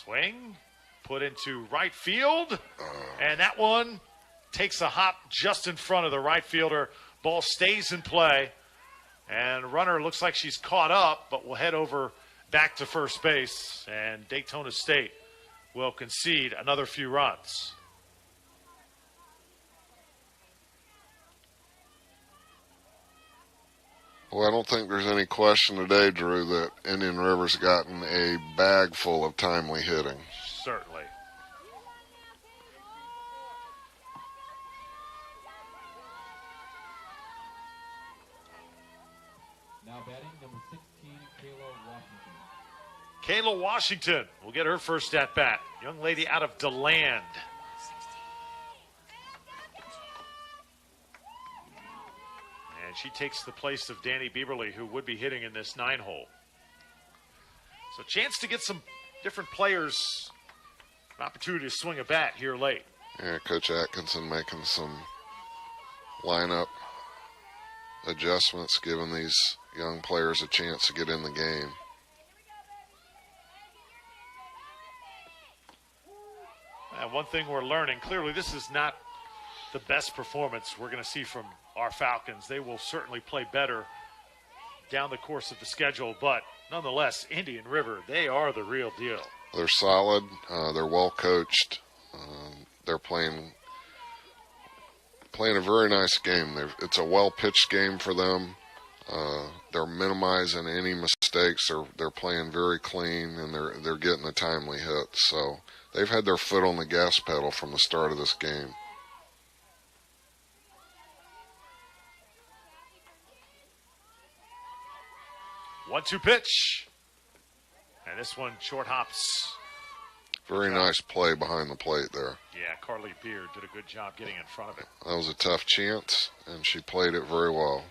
Swing, put into right field, and that one takes a hop just in front of the right fielder. Ball stays in play, and runner looks like she's caught up, but will head over back to first base, and Daytona State will concede another few runs. Well, I don't think there's any question today, Drew, that Indian River's gotten a bag full of timely hitting. Certainly. Now batting, number 16, Kayla Washington. Kayla Washington will get her first at bat. Young lady out of DeLand. And she takes the place of Danny Bieberly, who would be hitting in this 9-hole. So chance to get some different players an opportunity to swing a bat here late. Yeah, Coach Atkinson making some lineup adjustments, giving these young players a chance to get in the game. And one thing we're learning, clearly this is not the best performance we're going to see from our Falcons. They will certainly play better down the course of the schedule, but nonetheless, Indian River, they are the real deal. They're solid. They're well coached. They're playing a very nice game. It's a well-pitched game for them. They're minimizing any mistakes. They're playing very clean, and they're getting the timely hits. So they've had their foot on the gas pedal from the start of this game. One-two pitch. And this one short hops. Very nice play behind the plate there. Yeah, Carly Beard did a good job getting in front of it. That was a tough chance, and she played it very well.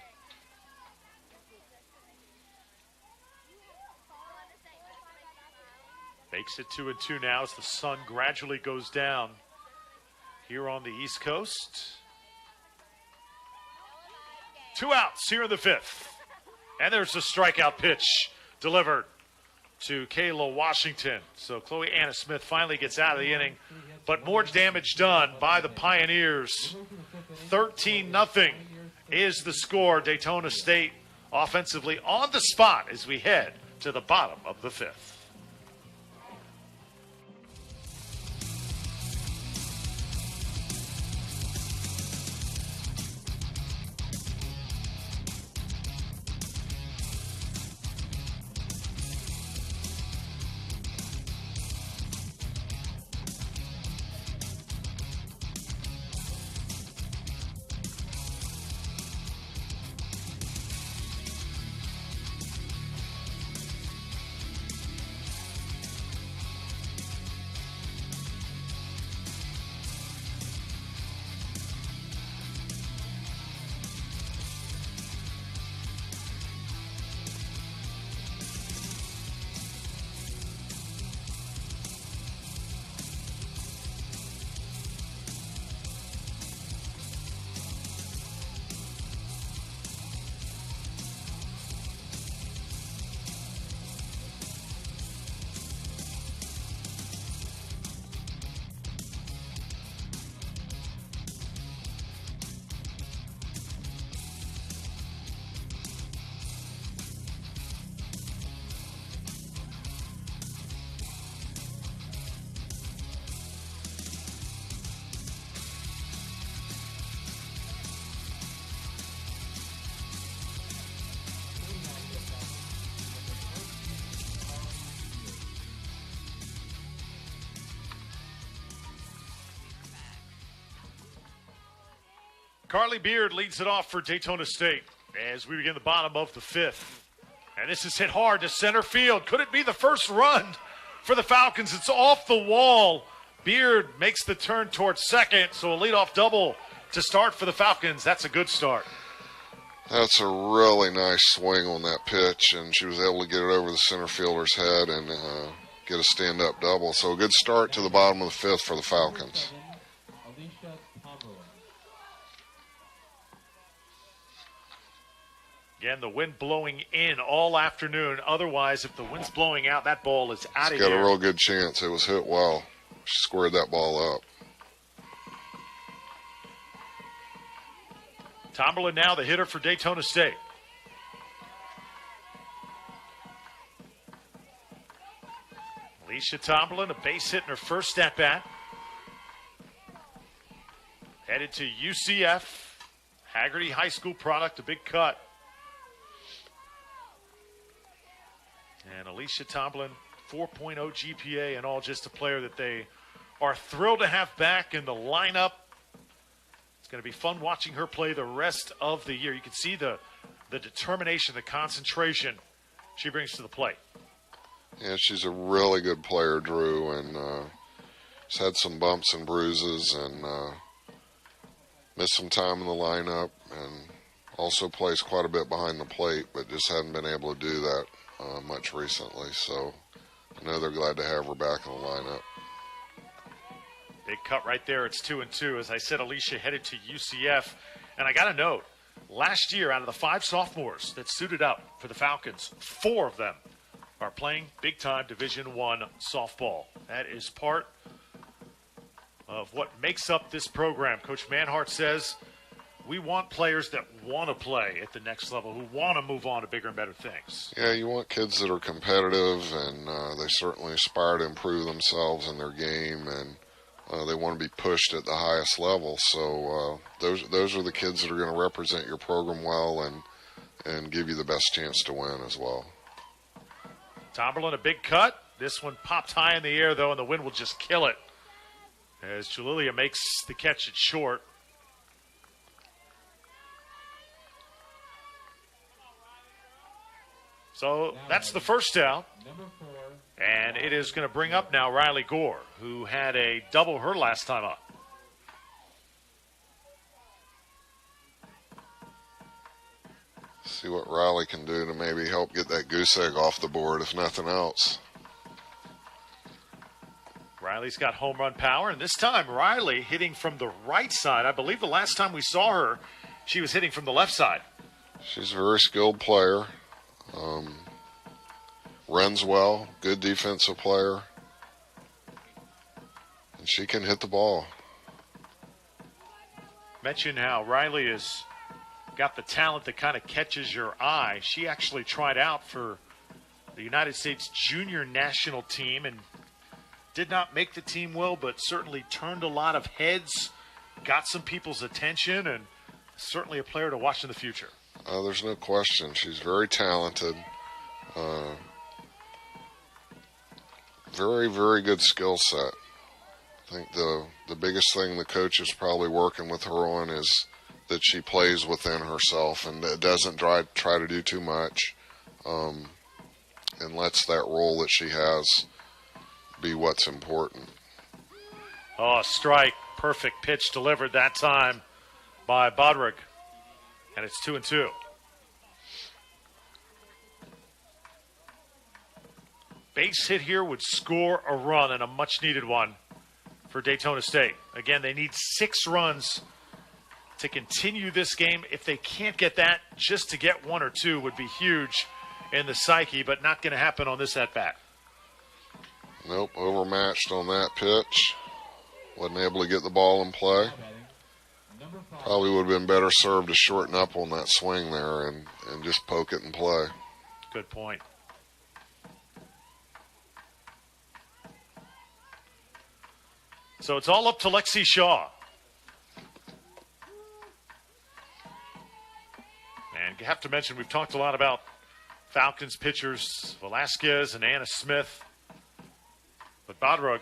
Makes it 2-2 now as the sun gradually goes down here on the East Coast. 2 outs here in the 5th. And there's a strikeout pitch delivered to Kayla Washington. So Chloe Anna Smith finally gets out of the inning, but more damage done by the Pioneers. 13-0 is the score. Daytona State offensively on the spot as we head to the bottom of the 5th. Carly Beard leads it off for Daytona State as we begin the bottom of the 5th. And this is hit hard to center field. Could it be the first run for the Falcons? It's off the wall. Beard makes the turn towards second, so a leadoff double to start for the Falcons. That's a good start. That's a really nice swing on that pitch, and she was able to get it over the center fielder's head and get a stand-up double. So a good start to the bottom of the 5th for the Falcons. Again, the wind blowing in all afternoon. Otherwise, if the wind's blowing out, that ball is out of here. Got a real good chance. It was hit well. She squared that ball up. Tomberlin now the hitter for Daytona State. Alicia Tomberlin, a base hit in her first at-bat. Headed to UCF. Haggerty High School product, a big cut. And Alicia Tomberlin, 4.0 GPA and all, just a player that they are thrilled to have back in the lineup. It's going to be fun watching her play the rest of the year. You can see the determination, the concentration she brings to the plate. Yeah, she's a really good player, Drew, and she's had some bumps and bruises and missed some time in the lineup, and also plays quite a bit behind the plate, but just hadn't been able to do that much recently. So I know they're glad to have her back in the lineup. Big cut right there. It's 2-2. As I said, Alicia headed to UCF. And I got to note, last year out of the 5 sophomores that suited up for the Falcons, 4 of them are playing big-time Division I softball. That is part of what makes up this program. Coach Manhart says we want players that want to play at the next level, who want to move on to bigger and better things. Yeah, you want kids that are competitive, and they certainly aspire to improve themselves in their game, and they want to be pushed at the highest level. So those are the kids that are going to represent your program well and give you the best chance to win as well. Tomberlin, a big cut. This one popped high in the air, though, and the wind will just kill it as Jalilia makes the catch at short. So that's the first out. And it is going to bring up now Riley Gore, who had a double her last time up. See what Riley can do to maybe help get that goose egg off the board, if nothing else. Riley's got home run power, and this time Riley hitting from the right side. I believe the last time we saw her, she was hitting from the left side. She's a very skilled player. Runs well, good defensive player, and she can hit the ball. Mention how Riley has got the talent that kind of catches your eye. She actually tried out for the United States junior national team and did not make the team well, but certainly turned a lot of heads, got some people's attention, and certainly a player to watch in the future. There's no question. She's very talented. Very, very good skill set. I think the biggest thing the coach is probably working with her on is that she plays within herself and doesn't try to do too much, and lets that role that she has be what's important. Oh, strike. Perfect pitch delivered that time by Bodrick. And it's 2-2. Base hit here would score a run, and a much-needed one for Daytona State. Again, they need 6 runs to continue this game. If they can't get that, just to get 1 or 2 would be huge in the psyche, but not going to happen on this at-bat. Nope, overmatched on that pitch. Wasn't able to get the ball in play. Probably would have been better served to shorten up on that swing there and just poke it and play. Good point. So it's all up to Lexi Shaw. And you have to mention, we've talked a lot about Falcons pitchers, Velasquez and Anna Smith. But Bodrug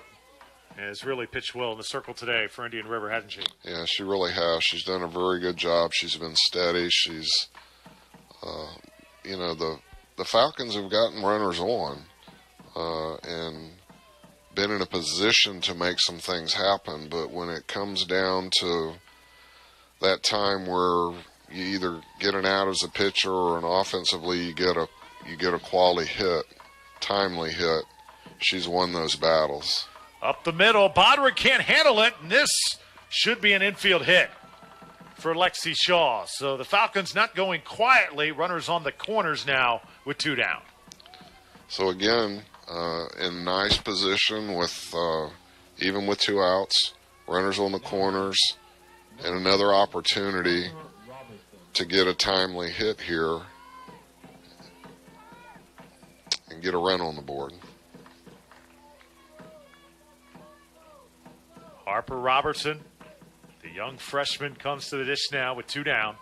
has really pitched well in the circle today for Indian River, hasn't she? Yeah, she really has. She's done a very good job. She's been steady. She's, the Falcons have gotten runners on and been in a position to make some things happen. But when it comes down to that time where you either get an out as a pitcher or an offensively you get a quality hit, timely hit, she's won those battles. Up the middle, Bodrick can't handle it, and this should be an infield hit for Lexi Shaw. So the Falcons not going quietly, runners on the corners now with 2 down. So again, in nice position with even with 2 outs, runners on the corners, and another opportunity to get a timely hit here and get a run on the board. Harper Robertson, the young freshman, comes to the dish now with 2 down.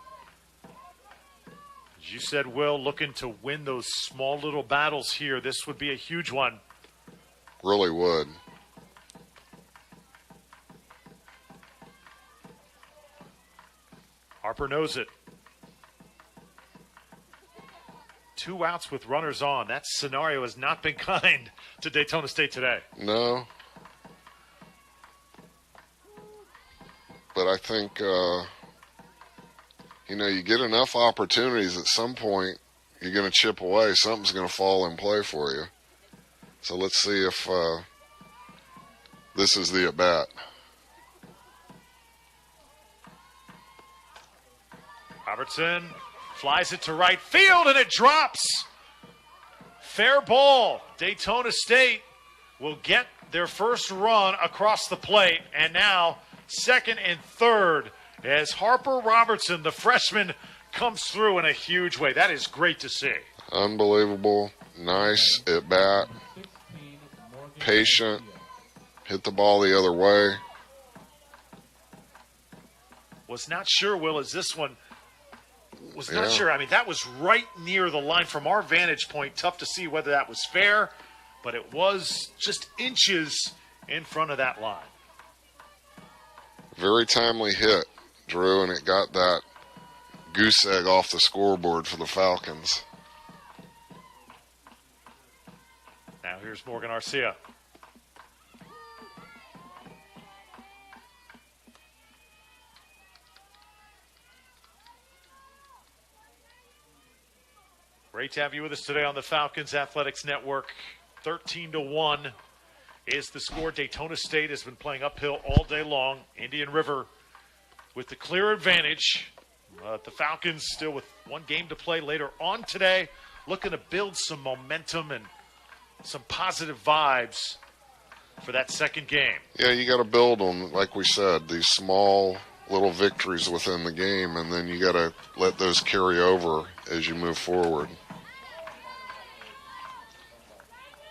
As you said, Will, looking to win those small little battles here. This would be a huge one. Really would. Harper knows it. 2 outs with runners on. That scenario has not been kind to Daytona State today. No. But I think, you know, you get enough opportunities at some point, you're going to chip away. Something's going to fall in play for you. So let's see if this is the at-bat. Robertson flies it to right field, and it drops. Fair ball. Daytona State will get their first run across the plate, and now second and third as Harper Robertson, the freshman, comes through in a huge way. That is great to see. Unbelievable. Nice at bat. Patient. Hit the ball the other way. Was not sure, Will, as this one was not sure. I mean, that was right near the line from our vantage point. Tough to see whether that was fair, but it was just inches in front of that line. Very timely hit, Drew, and it got that goose egg off the scoreboard for the Falcons. Now here's Morgan Arcia. Great to have you with us today on the Falcons Athletics Network. 13-1 is the score. Daytona State has been playing uphill all day long. Indian River with the clear advantage. The Falcons still with one game to play later on today, looking to build some momentum and some positive vibes for that second game. Yeah, you got to build on, like we said, these small little victories within the game, and then you got to let those carry over as you move forward.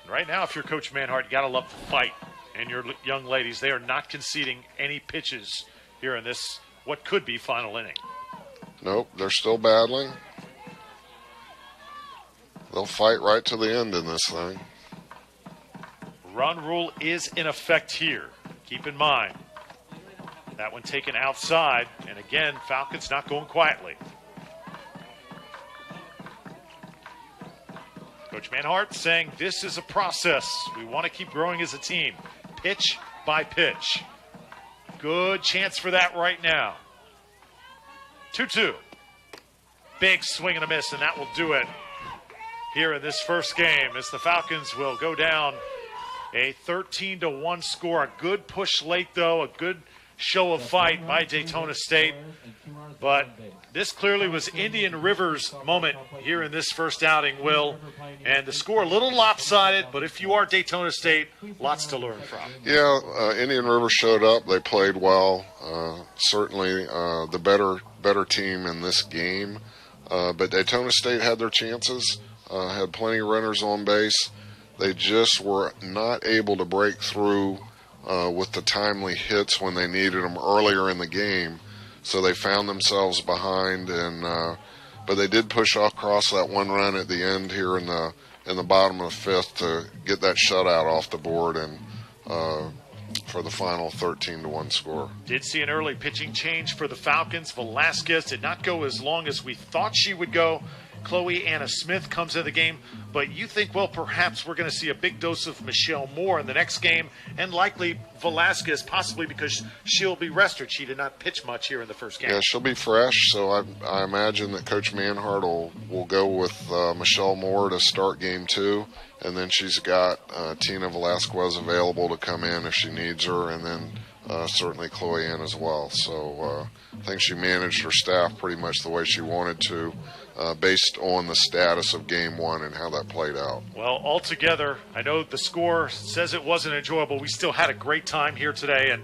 Right now, if you're Coach Manhart, you got to love the fight. And your young ladies, they are not conceding any pitches here in this, what could be, final inning. Nope, they're still battling. They'll fight right to the end in this thing. Run rule is in effect here. Keep in mind, that one taken outside. And again, Falcons not going quietly. Coach Manhart saying this is a process. We want to keep growing as a team, pitch by pitch. Good chance for that right now. 2-2. Big swing and a miss, and that will do it here in this first game as the Falcons will go down a 13-1 score. A good push late, though, a good show of fight by Daytona State. But this clearly was Indian River's moment here in this first outing, Will. And the score a little lopsided, but if you are Daytona State, lots to learn from. Yeah, Indian River showed up. They played well. Certainly the better team in this game. But Daytona State had their chances, had plenty of runners on base. They just were not able to break through with the timely hits when they needed them earlier in the game. So they found themselves behind, and but they did push across that one run at the end here in the bottom of the fifth to get that shutout off the board and for the final 13-1 score. Did see an early pitching change for the Falcons. Velasquez did not go as long as we thought she would go. Chloe Anna Smith comes into the game, but you think, well, perhaps we're going to see a big dose of Michelle Moore in the next game, and likely Velasquez, possibly because she'll be rested. She did not pitch much here in the first game. Yeah, she'll be fresh, so I imagine that Coach Manhart will go with Michelle Moore to start game 2, and then she's got Tina Velasquez available to come in if she needs her, and then certainly Chloe Ann as well. So I think she managed her staff pretty much the way she wanted to, based on the status of game 1 and how that played out. Well, altogether, I know the score says it wasn't enjoyable. We still had a great time here today, and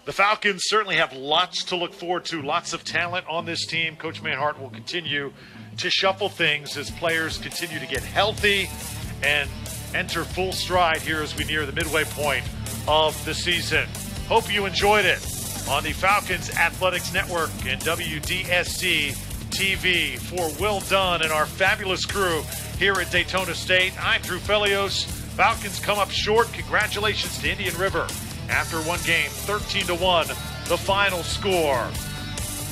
the Falcons certainly have lots to look forward to, lots of talent on this team. Coach Manhart will continue to shuffle things as players continue to get healthy and enter full stride here as we near the midway point of the season. Hope you enjoyed it on the Falcons Athletics Network and WDSC TV. For Will Dunn and our fabulous crew here at Daytona State, I'm Drew Felios. Falcons come up short. Congratulations to Indian River. After one game, 13-1, the final score.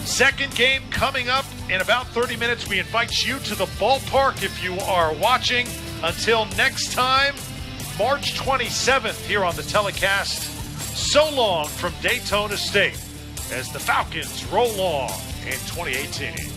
Second game coming up in about 30 minutes. We invite you to the ballpark if you are watching. Until next time, March 27th here on the telecast. So long from Daytona State as the Falcons roll on in 2018.